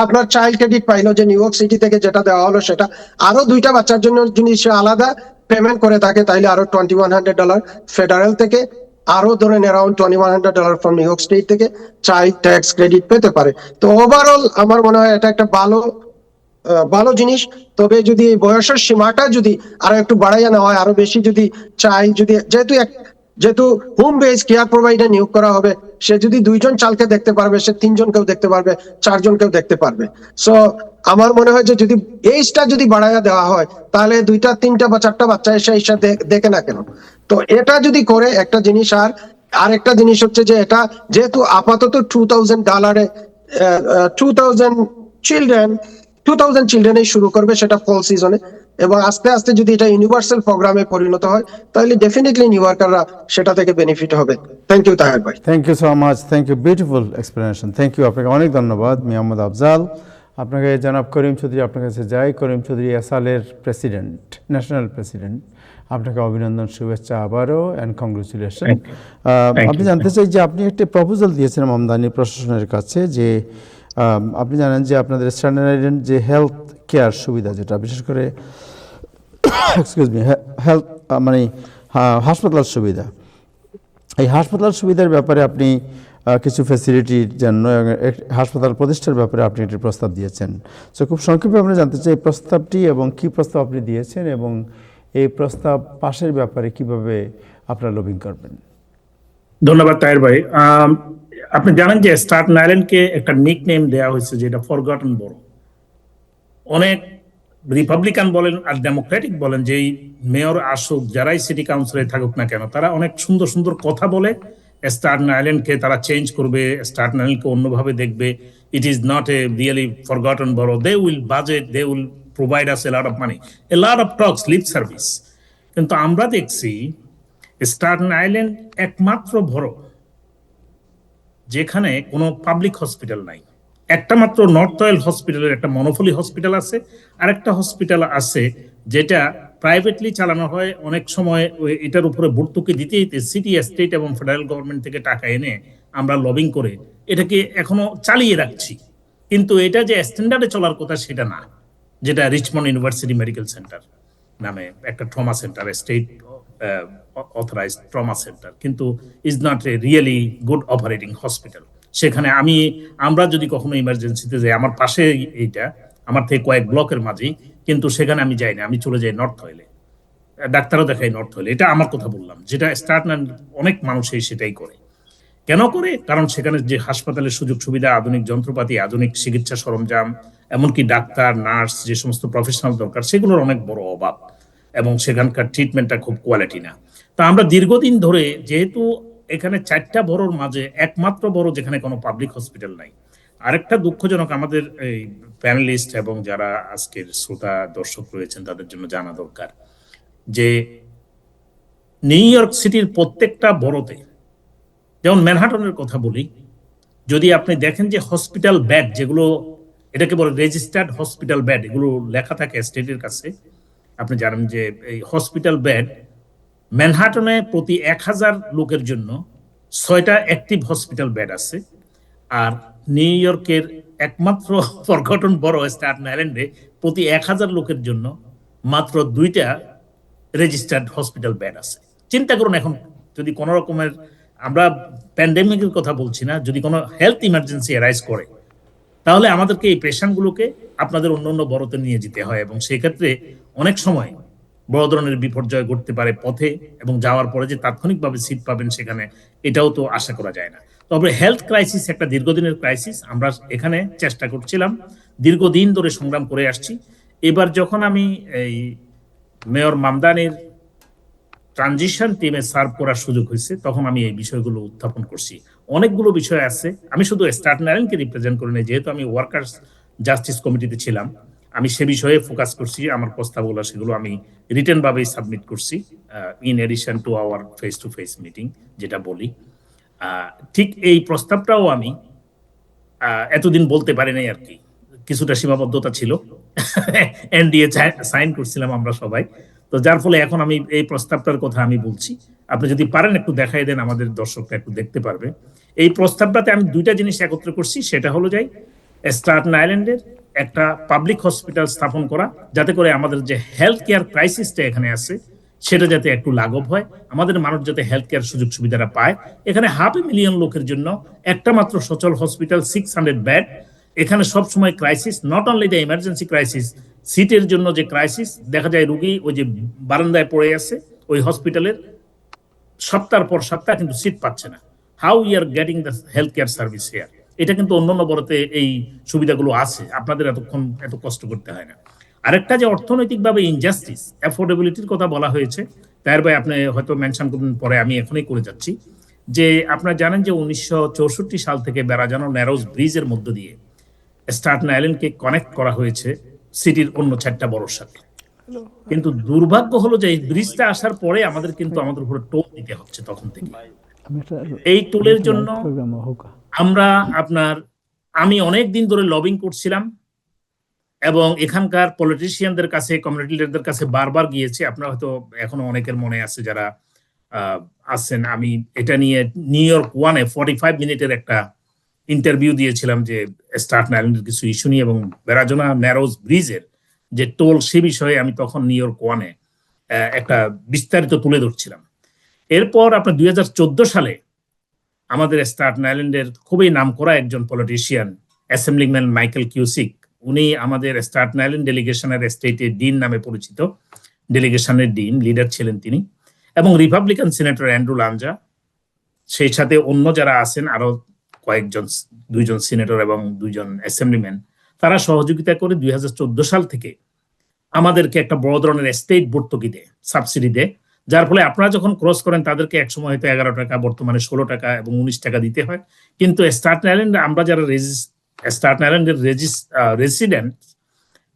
আপনার চাইল্ড ক্রেডিট পাইলো, যে নিউ ইয়র্ক সিটি থেকে যেটা দেওয়া হলো সেটা। আরো দুইটা বাচ্চার জন্য যদি সে আলাদা পেমেন্ট করে থাকে, তাইলে আরো $2,100 ফেডারেল থেকে, আরো ধরেন around $2,100 from new York state থেকে চাইল্ড ট্যাক্স ক্রেডিট পেতে পারে। তো ওভারঅল আমার মনে হয় এটা একটা ভালো জিনিস। তবে যদি বয়সের সীমাটা যদি আরো একটু বাড়াইয়া নেওয়া হয়, আরো বেশি যদি চাইল্ড যদি, যেহেতু হোম বেস কেয়ার প্রোভাইডার নিয়োগ করা হবে, সে যদি 2জন চালকে দেখতে পারবে, সে 3জনকেও দেখতে পারবে, 4জনকেও দেখতে পারবে। সো আমার মনে হয় যে যদি এইজটা যদি বাড়াইয়া দেওয়া হয়, তাহলে 2টা 3টা বা 4টা বাচ্চা এসে দেখে না কেন? তো এটা যদি করে একটা জিনিস। আর একটা জিনিস হচ্ছে যে এটা যেহেতু আপাতত $2,000 2,000 চিলড্রেন শুরু করবে, সেটা ফল সিজনে, এবং আস্তে আস্তে যদি এটা ইউনিভার্সাল প্রোগ্রামে পরিণত হয়, তাহলে ডেফিনেটলি নিউ ইয়র্কাররা সেটা থেকে বেনিফিট হবে। থ্যাংক ইউ তাহের ভাই। Thank you so much, thank you, beautiful explanation, thank you. আপনাকে অনেক ধন্যবাদ মোহাম্মদ আফজাল। আপনাকে জনাব করিম চৌধুরী, আপনার কাছে যাই। Karim Chowdhury এসালের president, national president, আপনাকে অভিনন্দন, শুভেচ্ছা আবারও, অ্যান্ড কংগ্রেচুলেশন। আপনি জানতে চাই যে আপনি একটি প্রপোজাল দিয়েছেন আমদানি প্রশাসনের কাছে, যে আপনি জানেন যে আপনাদের স্ট্যান্ডার্ড আইল্যান্ড যে হেলথ কেয়ার সুবিধা, যেটা বিশেষ করে হেলথ মানে হাসপাতাল সুবিধা, এই হাসপাতাল সুবিধার ব্যাপারে আপনি কিছু ফ্যাসিলিটির জন্য হাসপাতাল প্রতিষ্ঠার ব্যাপারে আপনি একটি প্রস্তাব দিয়েছেন। তো খুব সংক্ষেপে আমরা জানতে চাই প্রস্তাবটি এবং কি প্রস্তাব আপনি দিয়েছেন, এবং এই প্রস্তাব পাশের ব্যাপারে কিভাবে আপনারা লবিং করবেন। ধন্যবাদ তাহের ভাই। আপনি জানেন যে স্ট্যাটেন আইল্যান্ডকে একটা নিক নেম দেওয়া হয়েছে, যেটা ফরগটন বড়। অনেক রিপাবলিকান বলেন আর ডেমোক্রেটিক বলেন, যে মেয়র আসুক, যারাই সিটি কাউন্সিলে থাকুক না কেন, তারা অনেক সুন্দর সুন্দর কথা বলে স্ট্যাটেন আইল্যান্ডকে তারা চেঞ্জ করবে, স্ট্যাটেন আইল্যান্ডকে অন্যভাবে দেখবে। It is not a really forgotten borough. They will budget, they will provide us a lot of money, a lot of talks, lip service. কিন্তু আমরা দেখছি স্ট্যাটেন আইল্যান্ড একমাত্র বড় যেখানে কোনো পাবলিক হসপিটাল নাই। একটা মাত্র নর্থ অয়েল হসপিটালের একটা মনোপলি হসপিটাল আছে, আর একটা হসপিটাল আছে যেটা প্রাইভেটলি চালানো হয়, অনেক সময় এটার উপরে ভর্তুকি দিতে দিতে সিটি, স্টেট এবং ফেডারেল গভর্নমেন্ট থেকে টাকা এনে আমরা লবিং করে এটাকে এখনো চালিয়ে রাখছি। কিন্তু এটা যে স্ট্যান্ডার্ডে চলার কথা সেটা না, যেটা রিচমন্ড ইউনিভার্সিটি মেডিকেল সেন্টার নামে একটা trauma centre, state authorised trauma centre, কিন্তু is not a really good operating hospital. সেখানে আমরা যদি কখনো ইমার্জেন্সিতে যাই, আমার পাশে এইটা, আমার থেকে কয়েক ব্লকের মাঝেই, কিন্তু সেখানে আমি যাই না, আমি চলে যাই নর্থ হইলে, ডাক্তারও দেখাই নর্থ হইলে। এটা আমার কথা বললাম, যেটা স্টার্ট অনেক মানুষই সেটাই করে। কেন করে? কারণ সেখানে যে হাসপাতালের সুযোগ সুবিধা, আধুনিক যন্ত্রপাতি, আধুনিক চিকিৎসা সরঞ্জাম, এমনকি ডাক্তার, নার্স, যে সমস্ত প্রফেশনাল দরকার, সেগুলোর অনেক বড় অভাব, এবং সেখানকার ট্রিটমেন্টটা খুব কোয়ালিটি না। তা আমরা দীর্ঘদিন ধরে, যেহেতু এখানে 4টা বড়র মাঝে একমাত্র বড় যেখানে কোনো পাবলিক হসপিটাল নাই। আরেকটা দুঃখজনক, আমাদের এই প্যানেলিস্ট এবং যারা আজকের শ্রোতা দর্শক রয়েছেন তাদের জন্য জানা দরকার যে নিউ ইয়র্ক সিটির প্রত্যেকটা বড়তে, যেমন ম্যানহাটনের কথা বলি, যদি আপনি দেখেন যে হসপিটাল বেড যেগুলো, এটাকে বলে রেজিস্টার্ড হসপিটাল বেড, এগুলো লেখা থাকে স্টেটের কাছে। আপনি জানেন যে এই হসপিটাল বেড ম্যানহাটনে প্রতি 1000 লোকের জন্য 6টা অ্যাক্টিভ হসপিটাল বেড আছে। আর নিউ ইয়র্কের একমাত্র ফরগটন বড় স্ট্যাটেন আইল্যান্ডে প্রতি 1000 লোকের জন্য মাত্র 2টা রেজিস্টার্ড হসপিটাল বেড আছে। চিন্তা করুন, এখন যদি কোনো রকমের, আমরা প্যান্ডেমিকের কথা বলছি না, যদি কোনো হেলথ ইমার্জেন্সি অ্যারাইজ করে, তাহলে আমাদেরকে এই পেশেন্টগুলোকে আপনাদের অন্য বড়তে নিয়ে যেতে হয়, এবং সেক্ষেত্রে অনেক সময় বড় ধরনের বিপর্যয় ঘটতে পারে পথে, এবং যাওয়ার পরে যে তাৎক্ষণিকভাবে সিট পাবেন সেখানে, এটাও তো আশা করা যায় না। তবে হেলথ ক্রাইসিস একটা দীর্ঘদিনের ক্রাইসিস। আমরা এখানে চেষ্টা করছিলাম, দীর্ঘদিন ধরে সংগ্রাম করে আসছি। এবার যখন আমি এই মেয়র মামদানির ট্রানজিশন টিমে সার্ভ করার সুযোগ হয়েছে, তখন আমি এই বিষয়গুলো উত্থাপন করছি। অনেকগুলো বিষয় আছে, আমি শুধু স্ট্যাটেন আইল্যান্ডকে রিপ্রেজেন্ট করি না, যেহেতু আমি ওয়ার্কার্স জাস্টিস কমিটিতে ছিলাম, আমি সে বিষয়ে ফোকাস করছি। আমার প্রস্তাবগুলো সেগুলো আমি রিটেন ভাবেই সাবমিট করছি, in addition to our face to face meeting যেটা বলি। ঠিক এই প্রস্তাবটাও আমি এতদিন বলতে পারি নাই আর কি, কিছুটা সীমাবদ্ধতা ছিল। এনডিএ সাইন করছিলাম আমরা সবাই, তো যার ফলে এখন আমি এই প্রস্তাবটার কথা আমি বলছি। আপনি যদি পারেন একটু দেখাই দেন, আমাদের দর্শকরা একটু দেখতে পারবে। এই প্রস্তাবটাতে আমি 2টা জিনিস একত্র করছি, সেটা হলো যাই স্ট্যাটেন আইল্যান্ডের একটা পাবলিক হসপিটাল স্থাপন করা, যাতে করে আমাদের যে হেলথ কেয়ার ক্রাইসিসটা এখানে আছে সেটা যাতে একটু লাঘব হয়, আমাদের মানুষ যাতে হেলথ কেয়ার সুযোগ সুবিধাটা পায়। এখানে 500,000 লোকের জন্য একটা মাত্র সচল হসপিটাল, 600 বেড। এখানে সবসময় crisis, not only the emergency crisis, সিটের জন্য যে ক্রাইসিস, দেখা যায় রুগী ওই যে বারান্দায় পড়ে আছে ওই হসপিটালের, সপ্তাহের পর সপ্তাহ কিন্তু সিট পাচ্ছে না। How we are getting the health care service here? এটা কিন্তু অন্যান্য বড়তে এই সুবিধাগুলো আছে, আপনাদের এত কষ্ট করতে হয় না। আরেকটা যে অর্থনৈতিকভাবে ইনজাস্টিস, অ্যাফোর্ডেবিলিটির কথা বলা হয়েছে, তার ভাই আপনি হয়তো মেনশন করবেন পরে, আমি এখনই করে যাচ্ছি। যে আপনারা জানেন যে 1964 সাল থেকে বেড়াজানো ন্যারোজ ব্রিজের মধ্য দিয়ে স্ট্যাটেন আইল্যান্ডকে কানেক্ট করা হয়েছে সিটির অন্য 4টা বড়র সাথে। কিন্তু দুর্ভাগ্য হলো যে এই ব্রিজটা আসার পরে আমাদের কিন্তু আমাদের উপরে টোল দিতে হচ্ছে তখন থেকে। এই টোলের জন্য আমি অনেক দিন ধরে লবিং করছিলাম, এবং এখানকার পলিটিশিয়ানদের কাছে, কমিউনিটি লিডারদের কাছে বারবার গিয়েছি। আপনারা হয়তো এখনো অনেকের মনে আছে যারা আছেন, আমি এটা নিয়ে নিউ ইয়র্ক 1-এ 45 মিনিটের একটা ইন্টারভিউ দিয়েছিলাম, যে স্ট্যাটেন আইল্যান্ডের কিছু ইস্যু নিয়ে এবং বেড়াজোনা ন্যারোজ ব্রিজের যে টোল, সে বিষয়ে আমি তখন নিউ ইয়র্ক 1-এ একটা বিস্তারিত তুলে ধরছিলাম। এরপর আপনার 2014 সালে আমাদের স্ট্যাটেন আইল্যান্ডের খুবই নামকরা একজন পলিটিশিয়ান, অ্যাসেম্বলিম্যান মাইকেল কিউসিক, উনি আমাদের স্ট্যাটেন আইল্যান্ড ডেলিগেশনের স্টেটের ডিন নামে পরিচিত, ডেলিগেশনের ডিন লিডার ছিলেন তিনি, এবং রিপাবলিকান সিনেটর অ্যান্ড্রু লাঞ্জা, সেই সাথে অন্য যারা আছেন আরো কয়েকজন, 2জন সিনেটর এবং 2জন অ্যাসেম্বলিম্যান, তারা সহযোগিতা করে 2014 সাল থেকে আমাদেরকে একটা বড় ধরনের স্টেট ভর্তুকি দেয়, সাবসিডি দেয়, যার ফলে আপনারা যখন ক্রস করেন তাদেরকে একসময় হয়তো 11 টাকা, বর্তমানে 16 টাকা এবং 19 টাকা দিতে হয়। কিন্তু স্ট্যাটেন আইল্যান্ডে আমরা যারা স্ট্যাটেন আইল্যান্ডের রেসিডেন্ট,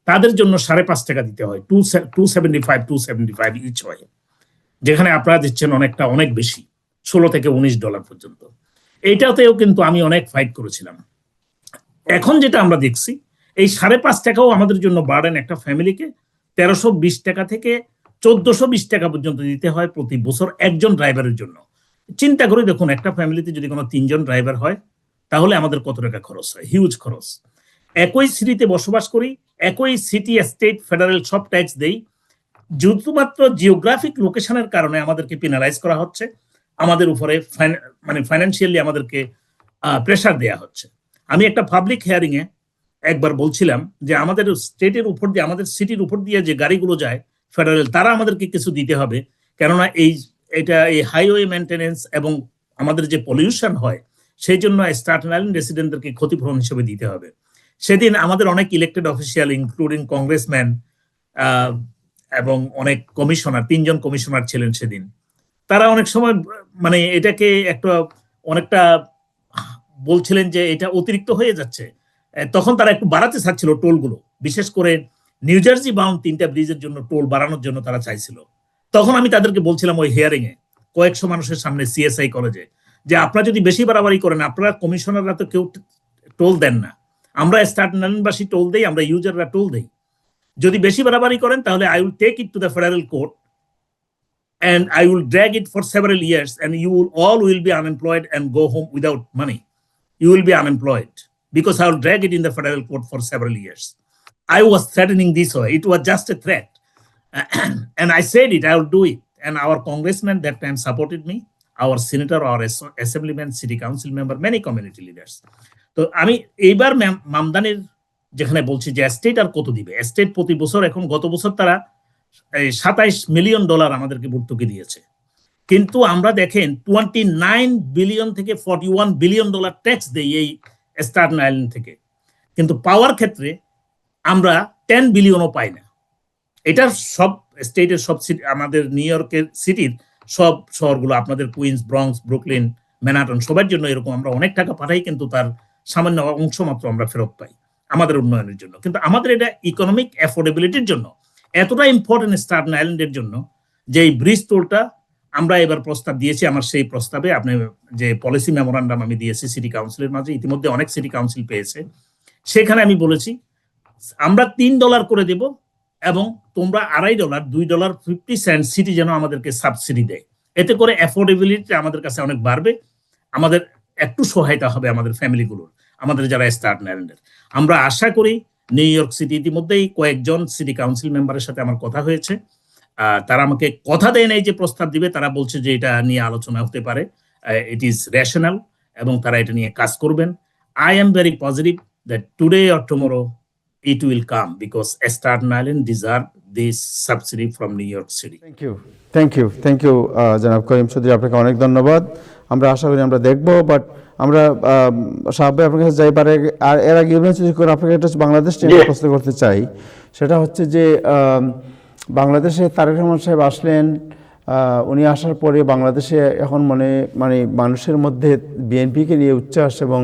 তাদের জন্য 5.5 টাকা দিতে হয়, 275 ইচ হয়, যেখানে আপনারা দিচ্ছেন অনেক বেশি, $16 থেকে $19 পর্যন্ত। এইটাতেও কিন্তু আমি অনেক ফাইট করেছিলাম। এখন যেটা আমরা দেখছি, এই 5.5 টাকাও আমাদের জন্য বার্ডেন, একটা ফ্যামিলিকে 1320 টাকা থেকে 1420 টাকা পর্যন্ত দিতে হয় প্রতি বছর একজন ড্রাইভারের জন্য। চিন্তা করে দেখুন, একটা ফ্যামিলিতে যদি কোনো 3 জন ড্রাইভার হয় তাহলে আমাদের কত টাকা খরচ হয়, হিউজ খরচ। একই সিটিতে বসবাস করি, একই সিটি, স্টেট, ফেডারেল সব ট্যাক্স দেই, শুধুমাত্র জিওগ্রাফিক লোকেশনের কারণে আমাদেরকে পেনালাইজ করা হচ্ছে, আমাদের উপরে মানে ফাইন্যান্সিয়ালি আমাদেরকে প্রেসার দেয়া হচ্ছে। আমি একটা পাবলিক হিয়ারিং এ একবার বলছিলাম যে আমাদের স্টেটের উপর দিয়ে, আমাদের সিটির উপর দিয়ে যে গাড়িগুলো যায় ফেডারেল, তারা আমাদেরকে কিছু দিতে হবে, কেননা এই হাইওয়ে মেনটেনেন্স এবং আমাদের যে পলিউশন হয় সেই জন্য স্ট্যাটেন আইল্যান্ড রেসিডেন্টদেরকে ক্ষতিপূরণ হিসেবে দিতে হবে। সেদিন আমাদের অনেক ইলেক্টেড অফিসিয়াল ইনক্লুডিং কংগ্রেসম্যান এবং অনেক কমিশনার, 3 জন কমিশনার ছিলেন সেদিন, তারা অনেক সময় মানে এটাকে একটা অনেকটা বলছিলেন যে এটা অতিরিক্ত হয়ে যাচ্ছে। তখন তারা একটু বাড়াতে চাচ্ছিল টোলগুলো, বিশেষ করে নিউ জার্সি বাউন্ড 3টা ব্রিজের জন্য টোল বাড়ানোর জন্য তারা চাইছিল। তখন আমি তাদেরকে বলছিলাম ওই হিয়ারিং এ কয়েকশো মানুষের সামনে সিএসআই কলেজে, যে আপনারা যদি বেশি বাড়াবাড়ি করেন, আপনারা কমিশনাররা তো কেউ টোল দেন না, আমরা স্ট্যাটেন আইল্যান্ডবাসী টোল দেই, আমরা ইউজাররা টোল দেই। যদি বেশি বাড়াবাড়ি করেন তাহলে I will take it to the federal court and I will drag it for several years and you all will be unemployed and go home without money. You will be unemployed because I will drag it in the federal court for several years. I was threatening this way. It was just a threat. And I said it, I will do it. And our congressman that time supported me, our senator, our assemblyman, city council member, many community leaders. তো আমি এইবার মামদানির যেখানে বলছি যে state আর কত দিবে, state প্রতি বছর, এখন গত বছর তারা $27 মিলিয়ন আমাদেরকে ভর্তুকি দিয়েছে, কিন্তু আমরা দেখেন 29 বিলিয়ন থেকে $41 বিলিয়ন ট্যাক্স দেই এই স্ট্যাটেন আইল্যান্ড থেকে, কিন্তু পাওয়ার ক্ষেত্রে আমরা 10 বিলিয়নও পাই না। এটা সব স্টেটের সব সিটি, আমাদের নিউ ইয়র্কের সিটির সব শহরগুলো, আপনাদের কুইন্স, ব্রঙ্কস, ব্রুকলিন, ম্যানহাটন, সবার জন্য এরকম আমরা অনেক টাকা পাঠাই, কিন্তু তার সামান্য অংশ মাত্র আমরা ফেরত পাই আমাদের উন্নয়নের জন্য। কিন্তু আমাদের এটা ইকোনমিক অ্যাফোর্ডেবিলিটির জন্য এতটা ইম্পর্টেন্ট স্ট্যাটেন আইল্যান্ডের জন্য যে এই ব্রিজ টোলটা আমরা এবার প্রস্তাব দিয়েছি। আমার সেই প্রস্তাবে আপনি যে পলিসি মেমোরান্ডাম আমি দিয়েছি সিটি কাউন্সিলের মাঝে, ইতিমধ্যে অনেক সিটি কাউন্সিল পেয়েছে, সেখানে আমি বলেছি আমরা $3 করে দেব এবং তোমরা $2.5, $2.50 সিটি যেন আমাদেরকে সাবসিডি দেয়। এতে করে অ্যাফোর্ডেবিলিটি আমাদের কাছে অনেক বাড়বে, আমাদের একটু সহায়তা হবে আমাদের ফ্যামিলিগুলোর, আমাদের যারা স্ট্যাটেন আইল্যান্ডের। আমরা আশা করি নিউ ইয়র্ক সিটি, ইতিমধ্যেই কয়েকজন সিটি কাউন্সিল মেম্বারের সাথে আমার কথা হয়েছে, তারা আমাকে কথা দেয় নাই যে প্রস্তাব দিবে, তারা বলছে যে এটা নিয়ে আলোচনা হতে পারে, ইট ইজ রেশনাল, এবং তারা এটা নিয়ে কাজ করবেন। I am very positive that today or tomorrow it will come because Staten Island deserve this subsidy from New York City. Thank you জনাব করিম চৌধুরী, আপনাকে অনেক ধন্যবাদ। আমরা আশা করি আমরা দেখবো, বাট আমরা সাহেব আপনার কাছে যাইবার আর এর আগে আপনাকে একটা বাংলাদেশ প্রশ্ন করতে চাই। সেটা হচ্ছে যে বাংলাদেশে তারেক রহমান সাহেব আসলেন, উনি আসার পরে বাংলাদেশে এখন মানে মানুষের মধ্যে বিএনপিকে নিয়ে উচ্ছ্বাস এবং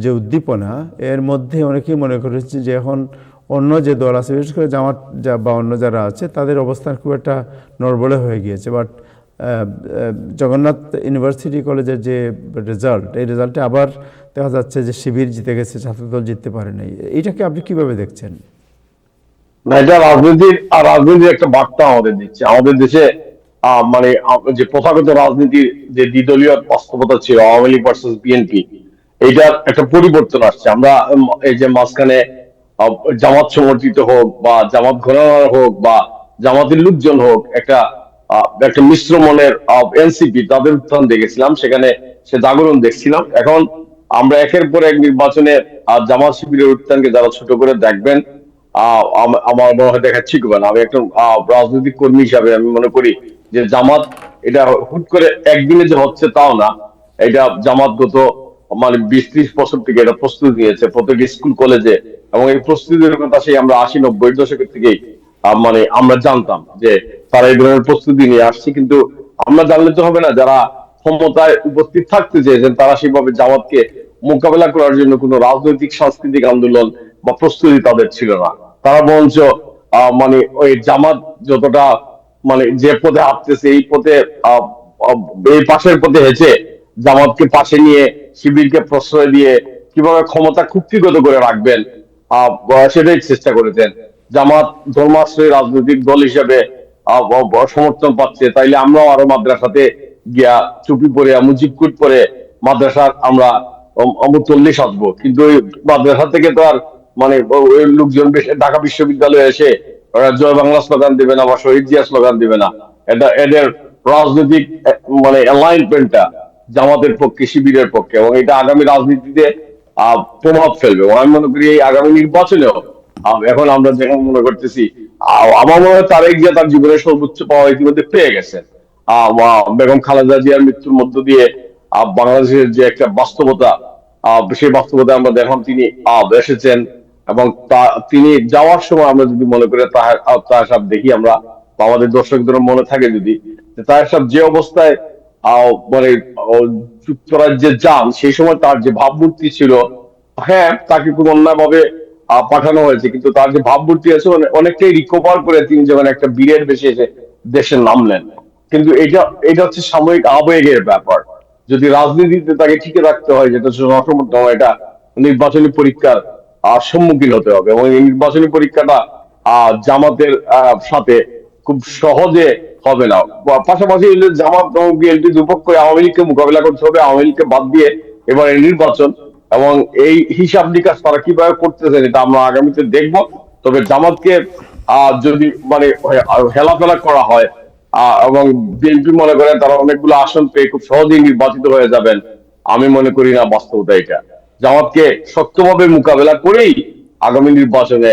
যে উদ্দীপনা, এর মধ্যে অনেকেই মনে করেছে যে এখন অন্য যে দল আছে, বিশেষ করে জামাত বা অন্য যারা আছে, তাদের অবস্থান খুব একটা নড়বড়ে হয়ে গিয়েছে। বাট জগন্নাথ ইউনিভার্সিটি কলেজের যে রেজাল্ট, এই রেজাল্টে আবার দেখা যাচ্ছে যে শিবির জিতে গেছে, ছাত্রদল জিততে পারে নাই। এইটাকে আপনি কিভাবে দেখছেন? না, এটা রাজনীতির একটা বার্তা আমাদের দিচ্ছে। আমাদের দেশে মানে যে প্রথাগত রাজনীতির যে দ্বিদলীয় বাস্তবতা ছিল, আওয়ামী লীগ ভার্সেস বিএনপি, এইটার একটা পরিবর্তন আসছে। আমরা এই যে মাঝখানে জামাত সমর্থিত হোক বা জামাত ঘরানার হোক বা জামাতের লোকজন হোক, একটা মিশ্র মনের এনসিপি, তাদের উত্থান দেখেছিলাম, সেখানে সে জাগরণ দেখছিলাম। এখন আমরা একের পর এক নির্বাচনে জামাত শিবিরের উত্থানকে যারা ছোট করে দেখবেন, আমার মনে হয় দেখা ঠিক হবে না। আমি একটা রাজনৈতিক কর্মী হিসাবে আমি মনে করি যে জামাত এটা হুট করে একদিনে যে হচ্ছে তাও না, এটা জামাতগত মানে 20-30 বছর থেকে এটা প্রস্তুতি নিয়েছে প্রত্যেক স্কুল কলেজে, এবং এই প্রস্তুতির কথা সেই আমরা 80-90 দশকের থেকেই মানে আমরা জানতাম যে তারা এই ধরনের প্রস্তুতি নিয়ে আসছে। কিন্তু আমরা জানলে তো হবে না, যারা ক্ষমতায় উপস্থিত থাকতে চেয়েছেন তারা সেভাবে জামাতকে মোকাবেলা করার জন্য কোনো রাজনৈতিক সাংস্কৃতিক আন্দোলন বা প্রস্তুতি তাদের ছিল না। তারা বরঞ্চ মানে ওই জামাত যতটা মানে যে পথে হাঁটতেছে, এই পথে এই পাশের পথে হেঁচে জামাতকে পাশে নিয়ে শিবিরকে প্রশ্রয় দিয়ে কিভাবে ক্ষমতা কুক্ষিগত করে রাখবেন সেটাই চেষ্টা করেছেন। জামাত ধর্মাশ্রয়ী রাজনৈতিক দল হিসেবে সমর্থন পাচ্ছে, তাইলে আমরাও আরো মাদ্রাসাতে গিয়া চুপি পরে মুজিবকুট পরে মাদ্রাসার আমরা মুতল্লি সাজবো। কিন্তু ওই মাদ্রাসা থেকে তো আর মানে ওই লোকজন ঢাকা বিশ্ববিদ্যালয়ে এসে ওরা জয় বাংলা স্লোগান দিবে না বা শহীদ জিয়া স্লোগান দিবে না। এটা এদের রাজনৈতিক মানে অ্যালাইনমেন্টটা জামাতের পক্ষে, শিবিরের পক্ষে, এবং এটা আগামী রাজনীতিতে প্রভাব ফেলবে। এবং আমি মনে করি এই আগামী নির্বাচনেও এখন আমরা যেমন মনে করতেছি, আমার মনে হয় তারেক জিয়া তার জীবনের সর্বোচ্চ পাওয়া ইতিমধ্যে পেয়ে গেছেন। বেগম খালেদা জিয়ার মৃত্যুর মধ্য দিয়ে বাংলাদেশের যে একটা বাস্তবতা, সেই বাস্তবতা আমরা দেখুন তিনি এসেছেন। এবং তিনি যাওয়ার সময় আমরা যদি মনে করি তাহের সাহেব দেখি আমরা, আমাদের দর্শকদের মনে থাকে যদি, তাহের সাহেব যে অবস্থায় মানে যুক্তরাজ্যে যান, সেই সময় তার যে ভাবমূর্তি ছিল, হ্যাঁ তাকে খুব অন্যায়ভাবে পাঠানো হয়েছে, কিন্তু তার যে ভাবমূর্তি আছে অনেকটাই রিকভার করে তিনি যখন একটা বীরের বেশি এসে দেশে নামলেন। কিন্তু এটা হচ্ছে সাময়িক আবেগের ব্যাপার। যদি রাজনীতিতে তাকে টিকে রাখতে হয়, যেটা অসম্ভব, এটা নির্বাচনী পরীক্ষার সম্মুখীন হতে হবে। এবং এই নির্বাচনী পরীক্ষাটা জামাতের সাথে খুব সহজে হবে না। পাশাপাশি জামাত এবং বিএনপি দুপক্ষ আওয়ামী লীগকে মোকাবিলা করতে হবে, আওয়ামী লীগকে বাদ দিয়ে এবার এই নির্বাচন। এবং এই হিসাব নিকাশ তারা কিভাবে করতেছেন এটা আমরা আগামীতে দেখবো। তবে জামাতকে যদি মানে হেলাফেলা করা হয় এবং বিএনপি মনে করেন তারা অনেকগুলো আসন পেয়ে খুব সহজেই নির্বাচিত হয়ে যাবেন, আমি মনে করি না বাস্তবতা এটা। জামাতকে শক্তভাবে মোকাবেলা করেই আগামী নির্বাচনে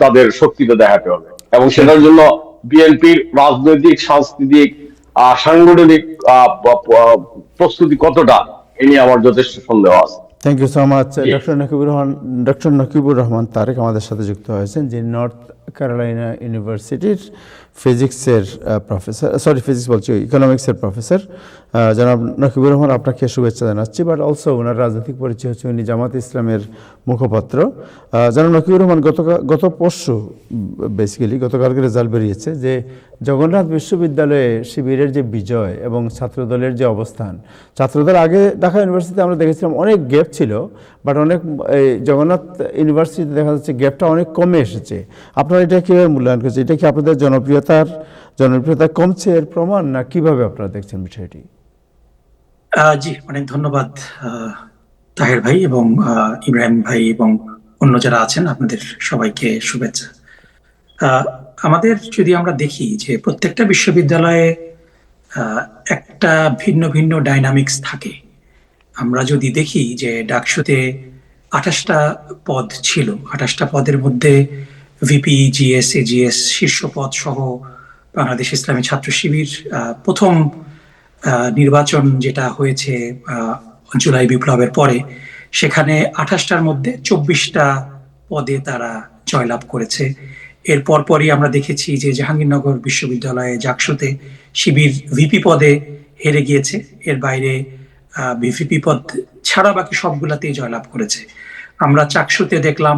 তাদের শক্তিটা দেখাতে হবে। এবং সেটার জন্য বিএনপির রাজনৈতিক, সাংস্কৃতিক, সাংগঠনিক প্রস্তুতি কতটা, এ নিয়ে আমার যথেষ্ট সন্দেহ আছে। Thank you so much. Doctor Nakibur Rahman Tareq আমাদের সাথে যুক্ত হয়েছেন, যিনি নর্থ ক্যারোলাইনা ইউনিভার্সিটির ফিজিক্সের প্রফেসর, ফিজিক্স বলছি, ইকোনমিক্সের প্রফেসর। জনাব নকিবুর রহমান, আপনাকে শুভেচ্ছা জানাচ্ছি। বাট অলসো ওনার রাজনৈতিক পরিচয় হচ্ছে উনি জামাত ইসলামের মুখপাত্র। জনাব নকিবুর রহমান, গত পরশু বেসিক্যালি গতকালকে রেজাল্ট বেরিয়েছে যে জগন্নাথ বিশ্ববিদ্যালয়ে শিবিরের যে বিজয় এবং ছাত্রদলের যে অবস্থান, ছাত্রদল আগে ঢাকা ইউনিভার্সিটিতে আমরা দেখেছিলাম অনেক গ্যাপ ছিল, বাট জগন্নাথ ইউনিভার্সিটিতে দেখা যাচ্ছে গ্যাপটা অনেক কমে এসেছে। আপনারা এটা কীভাবে মূল্যায়ন করছেন? এটা কি আপনাদের জনপ্রিয়তা কমছে এর প্রমাণ, না কিভাবে আপনারা দেখছেন বিষয়টি? জি, অনেক ধন্যবাদ তাহের ভাই এবং ইব্রাহিম ভাই এবং অন্য যারা আছেন, আপনাদের সবাইকে শুভেচ্ছা। আমাদের যদি আমরা দেখি যে প্রত্যেকটা বিশ্ববিদ্যালয়ে একটা ভিন্ন ভিন্ন ডাইনামিক্স থাকে। আমরা যদি দেখি যে ডাকসুতে 28টা পদ ছিল, 28টা পদের মধ্যে ভিপি, জিএস, এজিএস, শীর্ষ পদ সহ বাংলাদেশ ইসলামী ছাত্র শিবির প্রথম নির্বাচন যেটা হয়েছে জুলাই বিপ্লবের পরে, সেখানে 28টার মধ্যে 24টা পদে তারা জয়লাভ করেছে। এর পরপরই আমরা দেখেছি যে জাহাঙ্গীরনগর বিশ্ববিদ্যালয়ে জাকসুতে শিবির ভিপি পদে হেরে গিয়েছে। এর বাইরে ভিপি পদ ছাড়া বাকি সবগুলাতেই জয়লাভ করেছে। আমরা চাকসুতে দেখলাম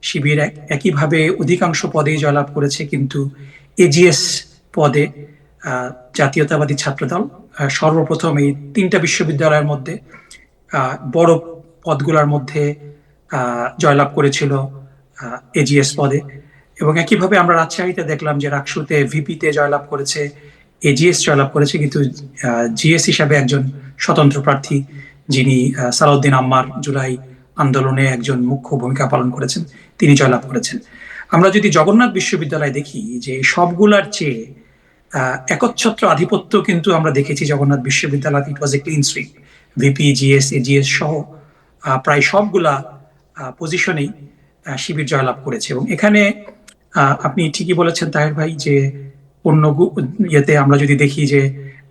শিবির একইভাবে অধিকাংশ পদেই জয়লাভ করেছে, কিন্তু এজিএস পদে জাতীয়তাবাদী ছাত্রদল সর্বপ্রথম এই 3টা বিশ্ববিদ্যালয়ের মধ্যে বড় পদগুলোর মধ্যে জয়লাভ করেছিল এজিএস পদে। এবং একইভাবে আমরা রাজশাহীতে দেখলাম যে রাকসুতে ভিপিতে জয়লাভ করেছে, এজিএস জয়লাভ করেছে, কিন্তু জিএস হিসাবে একজন স্বতন্ত্র প্রার্থী যিনি সালাউদ্দিন আম্মার জুলাই আন্দোলনে একজন মুখ্য ভূমিকা পালন করেছেন, তিনি জয়লাভ করেছেন। আমরা যদি জগন্নাথ বিশ্ববিদ্যালয়ে দেখি যে সবগুলার চেয়ে একচ্ছত্র আধিপত্য কিন্তু আমরা দেখেছি জগন্নাথ বিশ্ববিদ্যালয়। It was a clean sweep. VP, GS, AGS সহ প্রায় সবগুলা পজিশনেই শিবির জয়লাভ করেছে। এবং এখানে আপনি ঠিকই বলেছেন তাহের ভাই যে অন্য ইয়েতে আমরা যদি দেখি যে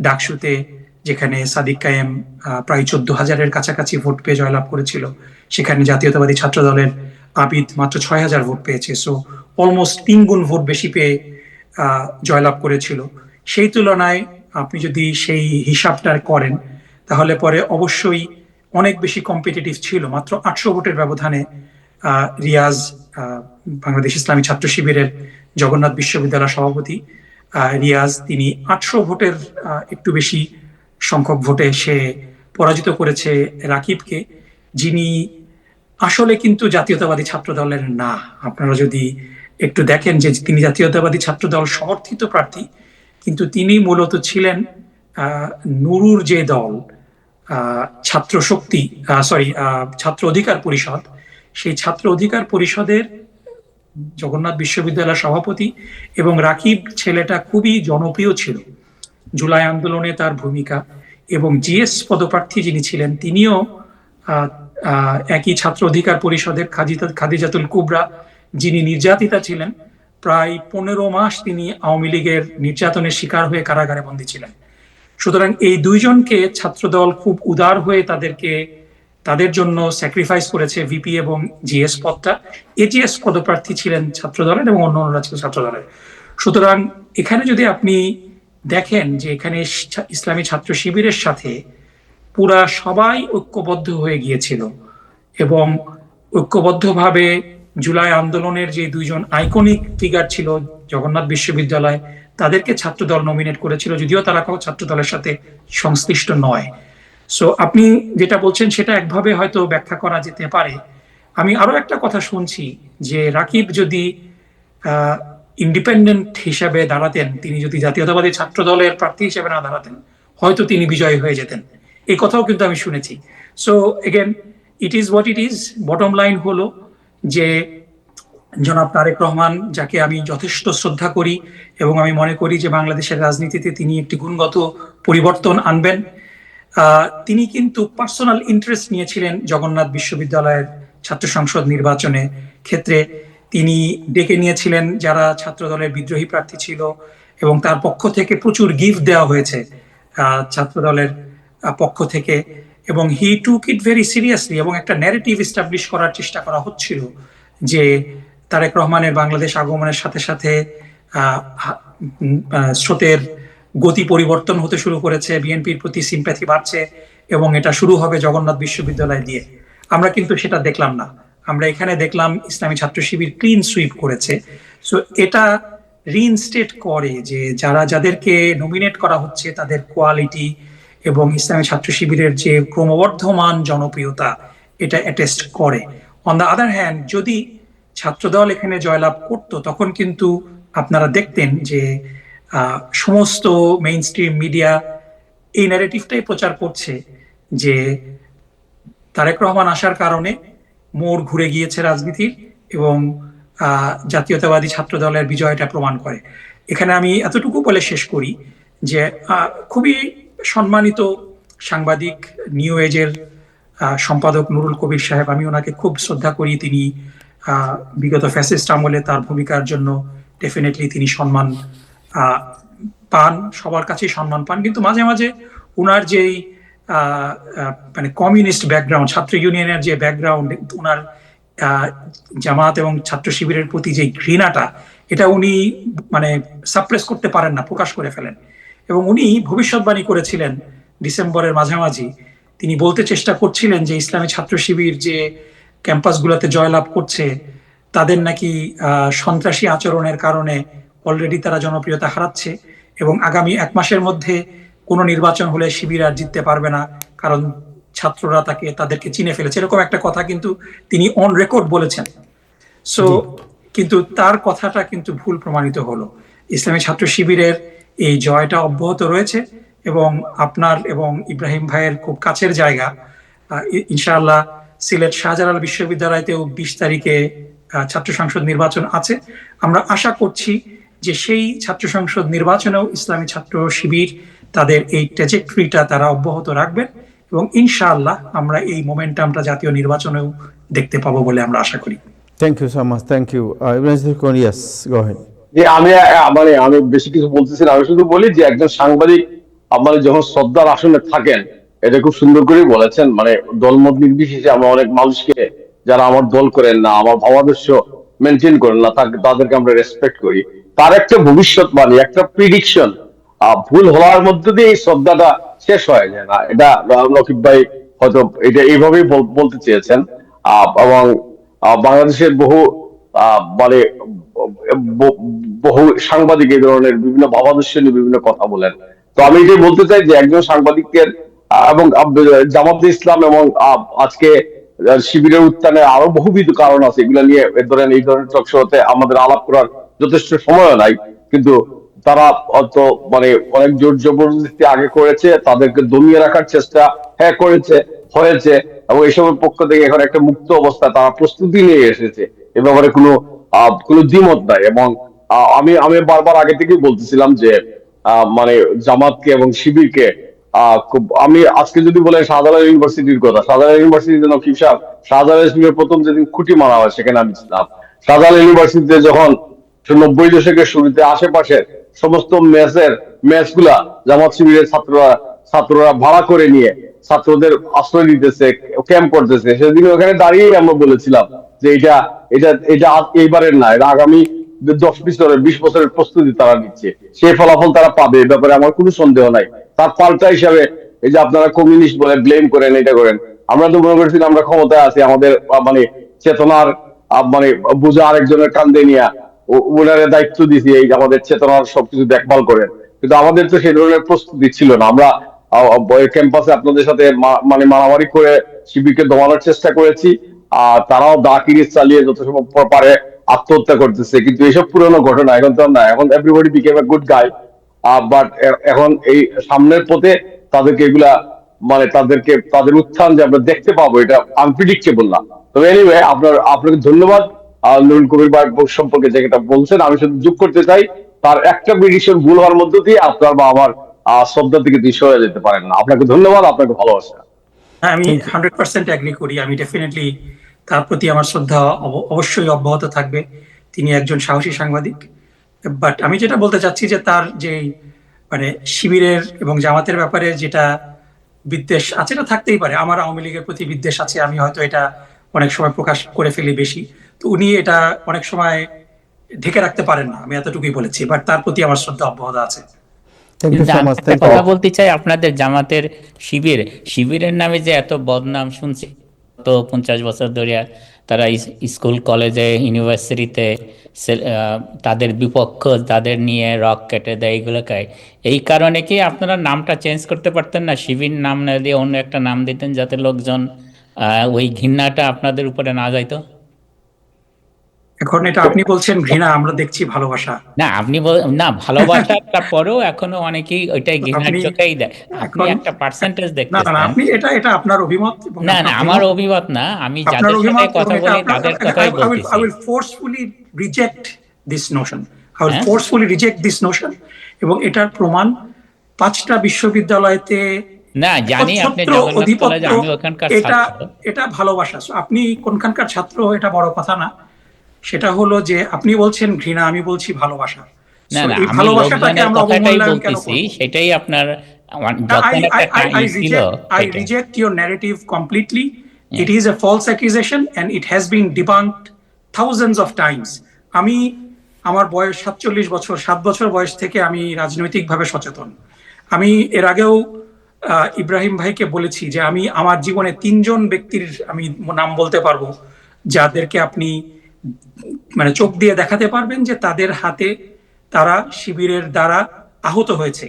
ডাকসুতে যেখানে সাদিক কায়েম প্রায় 14,000-এর কাছাকাছি ভোট পেয়ে জয়লাভ করেছিল, সেখানে জাতীয়তাবাদী ছাত্র দলের আবিদ মাত্র 6,000 ভোট পেয়েছে। সো অলমোস্ট 3 গুণ ভোট বেশি পেয়ে জয়লাভ করেছিল। সেই তুলনায় আপনি যদি সেই হিসাবটা করেন তাহলে পরে অবশ্যই অনেক বেশি কম্পিটিটিভ ছিল। মাত্র 800 ভোটের ব্যবধানে রিয়াজ, বাংলাদেশ ইসলামী ছাত্র শিবিরের জগন্নাথ বিশ্ববিদ্যালয় সভাপতি রিয়াজ, তিনি 800 ভোটের একটু বেশি সংখ্যক ভোটে সে পরাজিত করেছে রাকিবকে, যিনি আসলে কিন্তু জাতীয়তাবাদী ছাত্র দলের না। আপনারা যদি একটু দেখেন যে তিনি জাতীয়তাবাদী ছাত্র দল সমর্থিত প্রার্থী, কিন্তু তিনি মূলত ছিলেন নুরুর যে দল ছাত্র শক্তি, ছাত্র অধিকার পরিষদ, সেই ছাত্র অধিকার পরিষদের জগন্নাথ বিশ্ববিদ্যালয়ের সভাপতি। এবং রাকিব ছেলেটা খুবই জনপ্রিয় ছিল জুলাই আন্দোলনে তার ভূমিকা, এবং জিএস পদপ্রার্থী যিনি ছিলেন তিনিও একই ছাত্র অধিকার পরিষদের খাদিজাতুল কুবরা, যিনি নির্যাতিতা ছিলেন। প্রায় 15 মাস তিনি আওয়ামী লীগের নির্যাতনের শিকার হয়ে কারাগারে বন্দী ছিলেন। সুতরাং এই দুইজনকে ছাত্রদল খুব উদার হয়ে তাদের জন্য স্যাক্রিফাইস করেছে ভিপি এবং জিএস পদটা। এজিএস পদপ্রার্থী ছিলেন ছাত্রদলের এবং অন্যরা ছিল ছাত্রদলের। সুতরাং এখানে যদি আপনি দেখেন যে এখানে ইসলামী ছাত্র শিবিরের সাথে পুরা সবাই ঐক্যবদ্ধ হয়ে গিয়েছিল, এবং ঐক্যবদ্ধভাবে জুলাই আন্দোলনের যে দুইজন আইকনিক ফিগার ছিল জগন্নাথ বিশ্ববিদ্যালয়, তাদেরকে ছাত্রদল নমিনেট করেছিল, যদিও তারা কোনো ছাত্রদলের সাথে সংশ্লিষ্ট নয়। সো আপনি যেটা বলছেন সেটা একভাবে হয়তো ব্যাখ্যা করা যেতে পারে। আমি আরো একটা কথা শুনছি যে রাকিব যদি ইন্ডিপেন্ডেন্ট হিসাবে দাঁড়াতেন, তিনি যদি জাতীয়তাবাদী ছাত্র দলের প্রার্থী হিসেবে না দাঁড়াতেন, হয়তো তিনি বিজয়ী হয়ে যেতেন, এই কথাও কিন্তু আমি শুনেছি। So again, it is what it is. Bottom line হলো যে জনাব তারেক রহমান, যাকে আমি যথেষ্ট শ্রদ্ধা করি এবং আমি মনে করি যে বাংলাদেশের রাজনীতিতে তিনি একটি গুণগত পরিবর্তন আনবেন, তিনি কিন্তু পার্সোনাল ইন্টারেস্ট নিয়েছিলেন জগন্নাথ বিশ্ববিদ্যালয়ের ছাত্র সংসদ নির্বাচনে ক্ষেত্রে। তিনি ডেকে নিয়েছিলেন যারা ছাত্র দলের বিদ্রোহী প্রার্থী ছিল, এবং তার পক্ষ থেকে প্রচুর গিফট দেওয়া হয়েছে ছাত্র দলের পক্ষ থেকে, এবং হি টুক ইট ভেরি সিরিয়াসলি। এবং একটা ন্যারেটিভ এস্টাবলিশ করার চেষ্টা করা হচ্ছিল যে তারেক রহমানের বাংলাদেশ আগমনের সাথে সাথে স্রোতের গতি পরিবর্তন হতে শুরু করেছে, বিএনপির প্রতি সিম্প্যাথি বাড়ছে, এবং এটা শুরু হবে জগন্নাথ বিশ্ববিদ্যালয় দিয়ে। আমরা কিন্তু সেটা দেখলাম না। আমরা এখানে দেখলাম ইসলামী ছাত্র শিবির ক্লিন সুইপ করেছে। সো এটা রিইনস্টেট করে যে যাদেরকে নমিনেট করা হচ্ছে তাদের কোয়ালিটি এবং ইসলামী ছাত্র শিবিরের যে ক্রমবর্ধমান জনপ্রিয়তা, এটা অ্যাটেস্ট করে। অন দ্য আদার হ্যান্ড, যদি ছাত্রদল এখানে জয়লাভ করত, তখন কিন্তু আপনারা দেখতেন যে সমস্ত মেইন স্ট্রিম মিডিয়া এই ন্যারেটিভটাই প্রচার করছে যে তারেক রহমান আসার কারণে মোড় ঘুরে গিয়েছে রাজনীতির, এবং জাতীয়তাবাদী ছাত্র দলের বিজয়টা প্রমাণ করে। এখানে আমি এতটুকু বলে শেষ করি যে খুবই সম্মানিত সাংবাদিক, নিউ এজের সম্পাদক নুরুল কবির সাহেব, আমি ওনাকে খুব শ্রদ্ধা করি। তিনি বিগত ফ্যাসিস্ট আমলে তার ভূমিকার জন্য ডেফিনেটলি তিনি সম্মান পান, সবার কাছেই সম্মান পান, কিন্তু মাঝে মাঝে উনার যেই মানে কমিউনিস্ট ব্যাকগ্রাউন্ড, ছাত্র ইউনিয়নের যে ব্যাকগ্রাউন্ড, উনার জামাত এবং ছাত্র শিবিরের প্রতি যে ঘৃণাটা, এটা উনি মানে সাপ্রেস করতে পারেন না, প্রকাশ করে ফেলেন। এবং উনি ভবিষ্যৎবাণী করেছিলেন ডিসেম্বরের মাঝামাঝি। তিনি বলতে চেষ্টা করছিলেন যে ইসলামী ছাত্র শিবির যে ক্যাম্পাসগুলোতে জয়লাভ করছে, তাদের নাকি সন্ত্রাসী আচরণের কারণে অলরেডি তারা জনপ্রিয়তা হারাচ্ছে, এবং আগামী 1 মাসের মধ্যে কোনো নির্বাচন হলে শিবির আর জিততে পারবে না, কারণ ছাত্ররা তাদেরকে চিনে ফেলেছে। এরকম একটা কথা কিন্তু তিনি অন রেকর্ড বলেছেন। সো কিন্তু তার কথাটা কিন্তু ভুল প্রমাণিত হলো। ইসলামী ছাত্র শিবিরের এই জয়টা অব্যাহত রয়েছে, এবং আপনার এবং ইব্রাহিম ভাইয়ের খুব কাছের জায়গা ইনশাআল্লাহ সিলেট শাহজালাল বিশ্ববিদ্যালয়তেও 20 তারিখে ছাত্র সংসদ নির্বাচন আছে। আমরা আশা করছি যে সেই ছাত্র সংসদ নির্বাচনেও ইসলামী ছাত্র শিবির তাদের এই ট্র্যাজেক্টরিটা তারা অব্যাহত রাখবেন, এবং ইনশাআল্লাহ আমরা এই মোমেন্টামটা জাতীয় নির্বাচনেও দেখতে পাবো বলে আমরা আশা করি। Thank you so much, thank you. Ibrahim, yes, go ahead. যে আমি বেশি কিছু বলতেছি না, আমি শুধু বলি যে একজন সাংবাদিক যখন শ্রদ্ধার আসনে থাকেন, এটা খুব সুন্দর করে বলেছেন, মানে দলমত নির্বিশেষে আমরা অনেক মানুষকে, যারা আমার দল করেন না, আমার ভাবাদর্শ মেনটেন করেন না, তাদেরকে আমরা রেসপেক্ট করি। তার একটা ভবিষ্যৎবাণী, একটা প্রিডিকশন ভুল হওয়ার মধ্যে দিয়ে এই শ্রদ্ধাটা শেষ হয়ে যায় না। এটা নকিব ভাই হয়তো এটা এইভাবেই বলতে চেয়েছেন। এবং বাংলাদেশের মানে বহু সাংবাদিক এই ধরনের বিভিন্ন ভাবাদর্শ নিয়ে বিভিন্ন কথা বলেন। তো আমি এটাই বলতে চাই যে একজন সাংবাদিকের এবং জামাতে ইসলাম এবং আজকে শিবিরের উত্থানে আরো বহুবিধ কারণ আছে, এগুলা নিয়ে এই ধরনের টক শোতে আমাদের আলাপ করার যথেষ্ট সময় নাই। কিন্তু তারা অত মানে অনেক জোর জবরদস্তি আগে করেছে, তাদেরকে দমিয়ে রাখার চেষ্টা হয়েছে, এবং এইসবের পক্ষ থেকে এখন একটা মুক্ত অবস্থা তারা প্রস্তুতি নিয়ে এসেছে। এ ব্যাপারে কোনো দ্বিমত নাই। এবং আমি বারবার আগে থেকেই বলতেছিলাম যে মানে জামাতকে এবং শিবিরকে আমি আজকে যদি বলে শাহজালাল ইউনিভার্সিটির কথা, শাহজালাল ইউনিভার্সিটিতে নকিব সাহেব, শাহজালাল ইউনিভার্সিটির প্রথম যেদিন খুঁটি মারা হয় সেখানে আমি ছিলাম। শাহজালাল ইউনিভার্সিটিতে যখন 90 দশকের শুরুতে আশেপাশের সমস্ত মেস গুলা জামাত শিবিরের ছাত্ররা ভাড়া করে নিয়ে ছাত্রদের আশ্রয় দিতেছে, ক্যাম্প করতেছে, সেদিন ওখানে দাঁড়িয়েই আমরা বলেছিলাম যে এটা এটা এটা এইবারের না, এটা আগামী 10-20 বছরের প্রস্তুতি তারা নিচ্ছে, সেই ফলাফল তারা পাবে, এ ব্যাপারে আমার কোনো সন্দেহ নাই। তার পাল্টা হিসাবে এই যে আপনারা কমিউনিস্ট বলে ব্লেম করেন, এটা করেন, আমরা তো মনে করছিলাম আমরা ক্ষমতায় আছি, আমাদের মানে চেতনার মানে বোঝা আরেকজনের কান্দে নিয়ে ওনারে দায়িত্ব দিছি এই আমাদের চেতনার সবকিছু দেখভাল করেন। কিন্তু আমাদের তো সেই ধরনের প্রস্তুতি ছিল না। আমরা ক্যাম্পাসে আপনাদের সাথে মানে মারামারি করে শিবিরকে দমানোর চেষ্টা করেছি, আর তারাও দাকিরিজ চালিয়ে যত সম্ভব পারে আত্মহত্যা করতেছে। কিন্তু এইসব পুরনো ঘটনা, এখন তো না, এখন everybody became a good guy. But এখন এই সামনের পথে তাদেরকে এগুলা মানে তাদের উত্থান যে আমরা দেখতে পাবো, এটা আনপ্রিডিক্টেবল না। তবে এনিওয়ে আপনাকে ধন্যবাদ নুরুল কবির ভাই সম্পর্কে যেটা বলছেন। আমি শুধু যোগ করতে চাই, তার একটা প্রেডিকশন ভুল হওয়ার মধ্য দিয়ে আপনার বা আমার শ্রদ্ধা থেকে দৃশ্য হয়ে যেতে পারেন না। আপনাকে ধন্যবাদ, আপনাকে ভালোবাসা। হ্যাঁ, আমি 100% এগ্রি করি। আমি ডেফিনেটলি তার প্রতি আমার শ্রদ্ধা অবশ্যই অব্যাহত থাকবে। তিনি একজন সাহসী সাংবাদিক। বাট আমি যেটা বলতে চাচ্ছি যে তার যে মানে শিবিরের এবং জামাতের ব্যাপারে যেটা বিদ্বেষ আছে, এটা থাকতেই পারে। আমার আওয়ামী লীগের প্রতি বিদ্বেষ আছে, আমি হয়তো এটা অনেক সময় প্রকাশ করে ফেলি বেশি, তো উনি এটা অনেক সময় ঢেকে রাখতে পারেন না, আমি এতটুকুই বলেছি। বাট তার প্রতি আমার শ্রদ্ধা অব্যাহত আছে। Thank you so much. একটা কথা বলতে চাই, আপনাদের জামাতের শিবিরের নামে যে এত বদনাম শুনছি তো 50 বছর ধরে, তারা স্কুল কলেজে ইউনিভার্সিটিতে তাদের বিপক্ষ, তাদের নিয়ে রক কেটে দেয়, এগুলো খায়। এই কারণে কি আপনারা নামটা চেঞ্জ করতে পারতেন না? শিবির নাম না দিয়ে অন্য একটা নাম দিতেন, যাতে লোকজন ওই ঘৃণাটা আপনাদের উপরে না যাইতো। এখন এটা আপনি বলছেন ঘৃণা, আমরা দেখছি ভালোবাসা। না, আপনি না, ভালোবাসাটা পরেও এখনো অনেকেই ওইটাই ঘৃণার চোখেই দেয়। আপনি একটা পার্সেন্টেজ না দেখতেছেন। না, আপনি এটা আপনার অভিমত। না না, আমার অভিমত না, আমি যাদের সাথে কথা বলি তাদের কথাই বলতেছি। I will forcefully reject this notion. I will forcefully reject this notion. এবং এটার প্রমাণ 5টা বিশ্ববিদ্যালয়তে না, জানি আপনি জগন্নাথ কলেজে, আমি ওখানকার ছাত্র। এটা ভালোবাসা। আপনি কোনখানকার ছাত্র এটা বড় কথা না, সেটা হলো যে আপনি বলছেন ঘৃণা, আমি বলছি ভালোবাসা। না না, আমি লোকজনের কথাটাই বলতেছি, সেটাই আপনার যখন একটা টাইম ছিল। I reject your narrative completely. It is a false accusation and it has been debunked thousands of times. আমি আমার বয়স 47 বছর, 7 বছর বয়স থেকে আমি রাজনৈতিকভাবে সচেতন। আমি এর আগেও ইব্রাহিম ভাইকে বলেছি যে আমি আমার জীবনে 3 জন ব্যক্তির আমি নাম বলতে পারবো, যাদেরকে আপনি মানে চোখ দিয়ে দেখাতে পারবেন যে তাদের হাতে তারা শিবিরের দ্বারা আহত হয়েছে।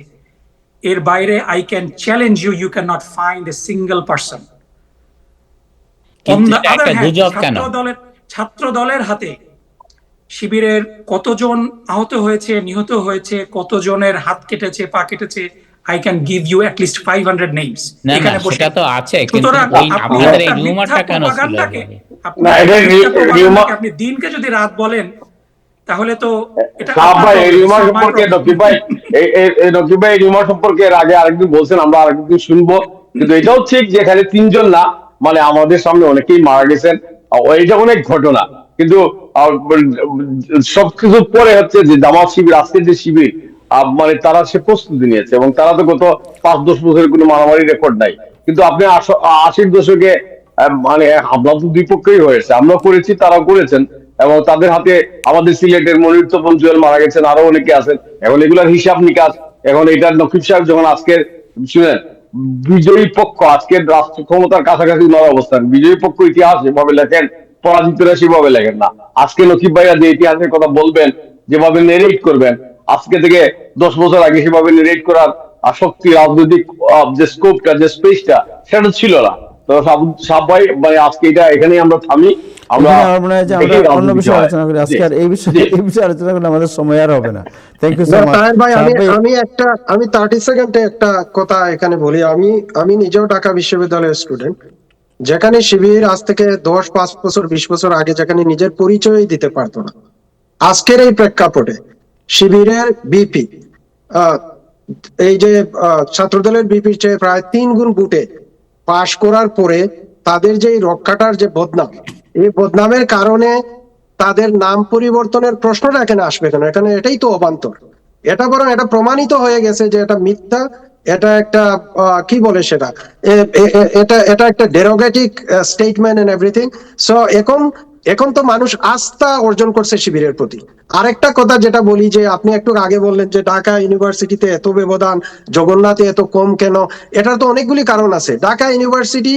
এর বাইরে I can challenge you can not find a single person. ছাত্র দলের হাতে শিবিরের কতজন আহত হয়েছে, নিহত হয়েছে, কতজনের হাত কেটেছে, পা কেটেছে, I can give you at least 500 names. এখানে বসে তো আছে, কিন্তু ওই আপনাদের এই রিউমারটা কেন ছিল? না, এটা আপনি দিনকে যদি রাত বলেন তাহলে তো এটা ভাই এই রিউমার সম্পর্কে নকিব ভাই এই রিউমার সম্পর্কে এর আগে আরেকদিন বলছেন, আমরা আরেকদিন শুনবো। কিন্তু এটাও ঠিক যে এখানে 3 জন না, মানে আমাদের সামনে অনেকেই মারা গেছেন, এটা অনেক ঘটনা। কিন্তু সবকিছু পরে হচ্ছে যে জামাত শিবির, আজকের যে শিবির, মানে তারা সে প্রস্তুতি নিয়েছে, এবং তারা তো গত 5-10 বছরের কোনো মারামারি রেকর্ড নাই। কিন্তু আপনি 80-র দশকে মানে হামলা তো দুই পক্ষেই হয়েছে, আমরা করেছি, তারাও করেছেন, এবং তাদের হাতে আমাদের সিলেটের মনির তপন জুয়েল মারা গেছেন, আরো অনেকে আছেন। এখন এগুলার হিসাব নিকাশ, এখন এটা নকিব সাহেব যখন আজকের শুনেন বিজয়ী পক্ষ, আজকের রাষ্ট্র ক্ষমতার কাছাকাছি ওনার অবস্থান, বিজয়ী পক্ষ ইতিহাস যেভাবে লেখেন, পরাজিতরা সেভাবে লেখেন না। আজকে নকিব ভাইয়া যে ইতিহাসের কথা বলবেন, যেভাবে নেরেট করবেন, আজকে থেকে 10 বছর আগে সেভাবে নেরেট করার শক্তি, রাজনৈতিক যে স্কোপটা, যে স্পেসটা, সেটা ছিল না। তো সাব ভাই মানে আজকে এটা এখানেই আমরা থামি। আমরা এখানে আমার মনে হয় যে আমরা দেখি অন্য রাজনীতি বিষয়ে হয়। আলোচনা করি আজকে, আর জি, এই বিষয়ে আলোচনা করলে আমাদের সময় আর হবে না। Thank you so much. Taher ভাই, আমি 30 সেকেন্ডে একটা কথা এখানে বলি। আমি নিজেও ঢাকা বিশ্ববিদ্যালয়ের স্টুডেন্ট, যেখানে শিবির আজ থেকে 5 বছর 20 বছর আগে যেখানে নিজের পরিচয় দিতে পারতো না, আজকের এই প্রেক্ষাপটে শিবিরের বিপি এই যে ছাত্রদলের বিপির চেয়ে প্রায় 3 গুণ ভোটে পাশ করার পরে তাদের যে এই রক্ষাটার যে বদনাম, এই বদনামের কারণে তাদের নাম পরিবর্তনের প্রশ্নটা এখানে আসবে কেন? এখানে এটাই তো অবান্তর। এটা বরং এটা প্রমাণিত হয়ে গেছে যে এটা মিথ্যা, এটা একটা কি বলে সেটা, এটা একটা ডেরোগেটিক স্টেটমেন্ট এন্ড এভরিথিং। সো এখন তো মানুষ আস্থা অর্জন করছে শিবিরের প্রতি। আরেকটা কথা যেটা বলি, যে আপনি একটু আগে বললেন যে ঢাকা ইউনিভার্সিটিতে এত ব্যবধান, জগন্নাথে এত কম কেন? এটার তো অনেকগুলি কারণ আছে। ঢাকা ইউনিভার্সিটি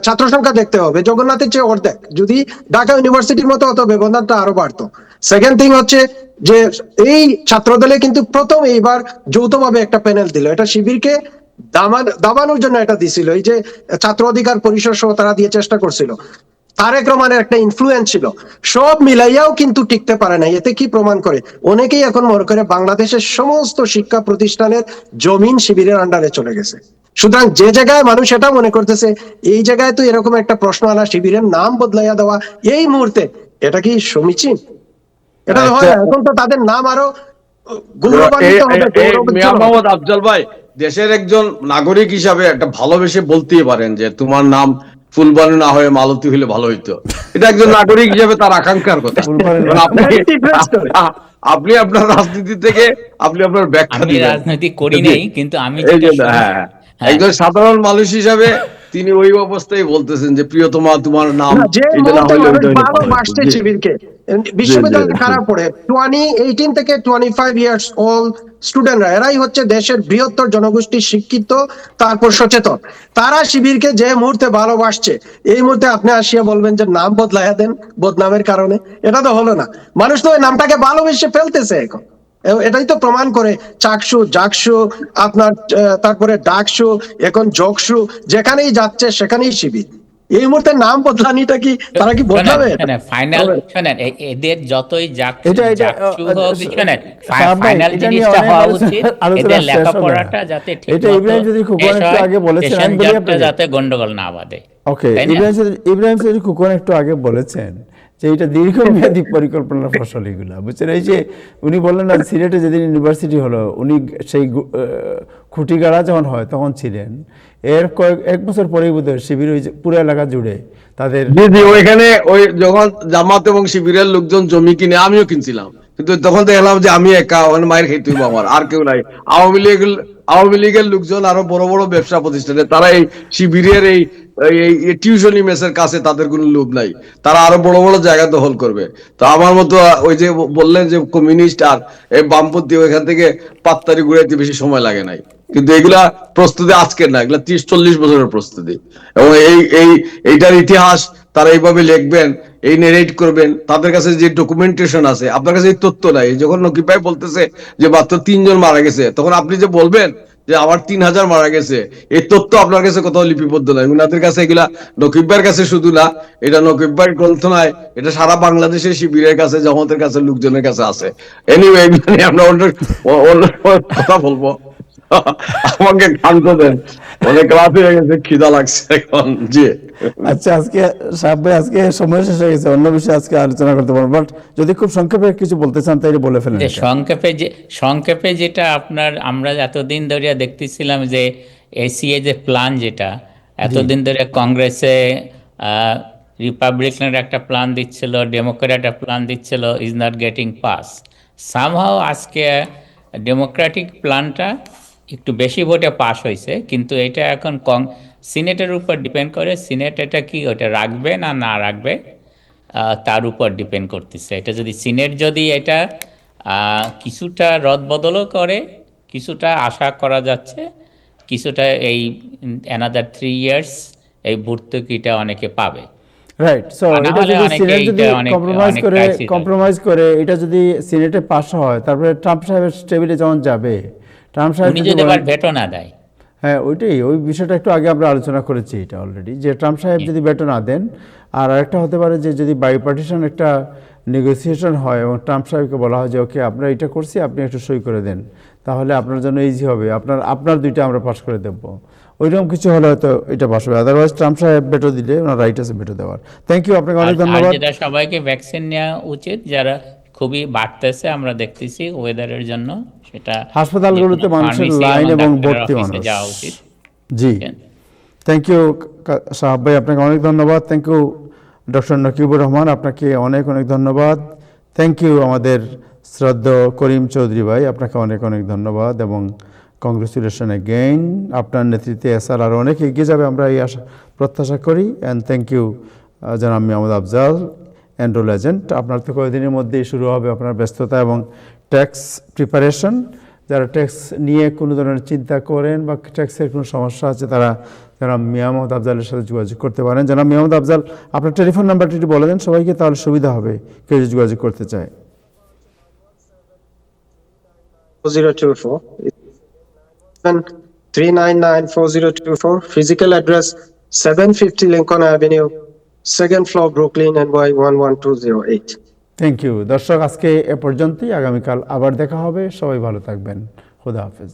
ছাত্র সংখ্যা দেখতে হবে জগন্নাথের চেয়ে অর্ধেক, যদি ঢাকা ইউনিভার্সিটির মতো অত ব্যবধানটা আরো বাড়তো। সেকেন্ড থিং হচ্ছে যে এই ছাত্রদলে কিন্তু প্রথম এইবার যৌথভাবে একটা প্যানেল দিল, এটা শিবিরকে দাবানোর জন্য এটা দিছিল। এই যে ছাত্র অধিকার পরিষদ সহ তারা দিয়ে চেষ্টা করছিল, তারেক রহমানের একটা ইনফ্লুয়েন্স ছিল, সব মিলাইয়াও কিন্তু টিকতে পারে না। এতে কি প্রমাণ করে? অনেকেই এখন মনে করে বাংলাদেশের সমস্ত শিক্ষা প্রতিষ্ঠানের জমিন শিবিরের আন্ডারে চলে গেছে। সুতরাং যে জায়গায় মানুষ এটা মনে করতেছে এই জায়গায় তো এরকম একটা প্রশ্ন আনা, শিবিরের নাম বদলাইয়া দেওয়া এই মুহূর্তে, এটা কি সমীচীন? এটা তো হয় না। এখন তো তাদের নাম আরো গৌরবান্বিত হবে, মিয়া গৌরবোজ্জ্বল হবে। মোহাম্মদ আফজাল ভাই, দেশের একজন নাগরিক হিসাবে একটা ভালোবেসে বলতেই পারেন যে তোমার নাম ফুলবানু না হয়ে মালতী হলে ভালো হইতো। এটা একজন নাগরিক হিসেবে তার আকাঙ্ক্ষার কথা। ফুলবানু কারণ আপনি Very different story. আপনি আপনার রাজনীতি থেকে আপনি আপনার ব্যাখ্যা আমি দিবেন। রাজনীতি করি জি। নাই, কিন্তু আমি এই যেটা যে হ্যাঁ, হ্যাঁ। একজন সাধারণ মানুষ হিসাবে তিনি ওই অবস্থায় বলতেছেন যে প্রিয়তমা তোমার নাম না, যে এটা না মুহূর্তে হলে মানুষ ওইটা হইলে ভালো ভালোবাসছে হইতো। জি। শিবিরকে, বিশ্ববিদ্যালয়ে খারাপ পড়ে 2018 থেকে 25 ইয়ার্স অল স্টুডেন্টরা, এরাই হচ্ছে দেশের বৃহত্তর জনগোষ্ঠী, শিক্ষিত, তারপর সচেতন। তারা শিবিরকে যে মুহূর্তে ভালোবাসছে, এই মুহূর্তে আপনি আসিয়া বলবেন যে নাম বদলাইয়া দেন বদনামের কারণে, এটা তো হলো না। মানুষ তো ওই নামটাকে ভালোবেসে ফেলতেছে এখন। এটাই তো প্রমাণ করে চাকসু, জাকসু, আপনার তারপরে ডাকসু, এখন জকসু, যেখানেই যাচ্ছে সেখানেই শিবির। এই মুহূর্তে নাম বদলানিটা কি তারা কি বদলাবে? ফাইনাল শোনেন, এদের যতই এটা ফাইনাল এটা নিয়ে জিনিসটা অনেক হওয়া আলোচনা উচিত, শেষ এদের হবে না। লেখাপড়াটা যাতে ঠিক এটা মতো ইব্রাহিম চৌধুরী খোকন শেষ একটু হয়, আগে বলেছেন, সেশন আমি বলি জটটা আপনাকে। যাতে গন্ডগোল না বাঁধে। ওকে, তাই না? ইব্রাহিম চৌধুরী খোকন একটু আগে বলেছেন যে এটা দীর্ঘমেয়াদী পরিকল্পনার ফসল এগুলা, বুঝছেন? এই যে উনি বললেন না, সিলেটে যেদিন ইউনিভার্সিটি হলো, উনি সেই খুঁটিগাড়া যখন হয় তখন ছিলেন। এর এক বছর পরেই বোধহয় শিবির ওই যে পুরো এলাকা জুড়ে তাদের জি জি, ওইখানে ওই যখন জামাত এবং শিবিরের লোকজন জমি কিনে, আমিও কিনছিলাম, কিন্তু তখন দেখলাম যে আমি একা, ওখানে মায়ের খেতে হইব আমার, আর কেউ নাই। আওয়ামী লীগের লোকজন আরো বড় বড় ব্যবসা প্রতিষ্ঠানে, তারা এই শিবিরের এই টিউশনি মেসের কাছে তাদের কোনো লোভ নাই, তারা আরো বড় বড় জায়গা দখল করবে। তো আমার মতো ওই যে বললেন যে কমিউনিস্ট আর এই বামপন্থী, ওইখান থেকে পাত্তারি ঘুরাইতে বেশি সময় লাগে নাই। কিন্তু এগুলা প্রস্তুতি আজকের না, এগুলা 30-40 বছরের প্রস্তুতি। এবং এইটার ইতিহাস তারা এইভাবে লিখবেন, এই নেরেট করবেন, তাদের কাছে যে ডকুমেন্টেশন আছে, আপনার কাছে এই তথ্য নাই। যখন নকিব ভাই বলতেছে যে মাত্র 3 জন মারা গেছে, তখন আপনি যে বলবেন যে আমার 3000 মারা গেছে, এই তথ্য আপনার কাছে কোথাও লিপিবদ্ধ নাই। উনাদের কাছে এগুলা, নকিব ভাইয়ের কাছে শুধু না, এটা নকিব ভাইয়ের গ্রন্থ নয়, এটা সারা বাংলাদেশের শিবিরের কাছে, জামাতের কাছে, লোকজনের কাছে আছে। এনিওয়ে, আমরা অন্য কথা বলবো। আমাকে ক্ষান্ত দেন, অনেক রাত হয়ে গেছে, খিদা লাগছে এখন। জি আচ্ছা, আজকে সাহেব ভাই, আজকে সময় শেষ হয়ে গেছে, অন্য বিষয়ে আজকে আলোচনা করতে পারবো, বাট যদি খুব সংক্ষেপে কিছু বলতে চান তাইলে বলে ফেলেন। যে সংক্ষেপে যেটা আমরা এতদিন ধরে দেখতেছিলাম যে এসিএ যে প্ল্যান, যেটা এতদিন ধরে কংগ্রেসে রিপাবলিকানের একটা প্ল্যান দিচ্ছিল, ডেমোক্রেট একটা প্ল্যান দিচ্ছিল, is not getting pass. Somehow আজকে ডেমোক্রেটিক প্ল্যানটা একটু বেশি ভোটে পাস হয়েছে, কিন্তু এটা এখন সিনেটের উপর ডিপেন্ড করে। সিনেট এটা কি ওটা রাখবে না না রাখবে, তার উপর ডিপেন্ড করতেছে। এটা যদি সিনেট যদি এটা কিছুটা রদবদলও করে, কিছুটা আশা করা যাচ্ছে, কিছুটা এই অ্যানাদার 3 ইয়ার্স এই ভর্তুকিটা অনেকে পাবে। রাইট। সো না এটা হলে যদি অনেকে সিনেট যদি এটা অনেক কম্প্রোমাইজ করে এটা যদি সিনেটে পাস হয়, তারপরে ট্রাম্প সাহেবের টেবিলে যখন যাবে, ট্রাম্প সাহেব উনি যদি আবার ভেটো না দেয়, হ্যাঁ ওইটাই, ওই বিষয়টা একটু আগে আমরা আলোচনা করেছি এটা অলরেডি, যে ট্রাম্প সাহেব যদি ভেটো না দেন, আর আরেকটা হতে পারে যে যদি বাইপার্টিশন একটা নেগোসিয়েশন হয় এবং ট্রাম্প সাহেবকে বলা হয় যে ওকে আমরা এটা করছি, আপনি একটু সই করে দেন, তাহলে আপনার জন্য ইজি হবে, আপনার দুইটা আমরা পাস করে দেবো, ওইরকম কিছু হলে হয়তো এটা পাস হবে। আদারওয়াইজ ট্রাম্প সাহেব ভেটো দিলে ওনার রাইট আছে ভেটো দেওয়ার। থ্যাংক ইউ, আপনাকে অনেক আর ধন্যবাদ। যেটা সবাইকে ভ্যাকসিন নেওয়া উচিত, যারা খুবই বাড়তেছে আমরা দেখতেছি ওয়েদারের জন্য, সেটা হাসপাতালগুলোতে মানুষের লাইন এবং ভর্তি মানুষ। যাওয়া উচিত। জি, থ্যাংক ইউ সাহাব ভাই, আপনাকে অনেক ধন্যবাদ। Thank you doctor Nakibur Rahman, আপনাকে অনেক অনেক ধন্যবাদ। থ্যাংক ইউ আমাদের শ্রদ্ধেয় করিম চৌধুরী ভাই, আপনাকে অনেক অনেক ধন্যবাদ এবং কংগ্রেচুলেশন এগেইন। আপনার নেতৃত্বে এসআর আরও অনেক এগিয়ে যাবে আমরা এই আশা প্রত্যাশা করি। অ্যান্ড থ্যাংক ইউ জনাব মোহাম্মদ আফজাল, এনরোল এজেন্ট। আপনার তো কয়েকদিনের মধ্যেই শুরু হবে আপনার ব্যস্ততা এবং ট্যাক্স প্রিপারেশন। যারা ট্যাক্স নিয়ে কোনো ধরনের চিন্তা করেন বা ট্যাক্সের কোনো সমস্যা আছে, তারা যারা মিয়া মোহাম্মদ আফজালের সাথে যোগাযোগ করতে পারেন। যারা মিয়া মোহাম্মদ আফজাল, আপনার টেলিফোন নাম্বারটি একটু বলে দেন সবাইকে, তাহলে সুবিধা হবে কেউ যদি যোগাযোগ করতে চায়। 4024 3994024. Physical address 750 Lincoln Avenue, second floor, Brooklyn, NY 11208. Thank you দর্শক, আজকে এ পর্যন্তই। আগামীকাল আবার দেখা হবে। সবাই ভালো থাকবেন। খুদা হাফেজ।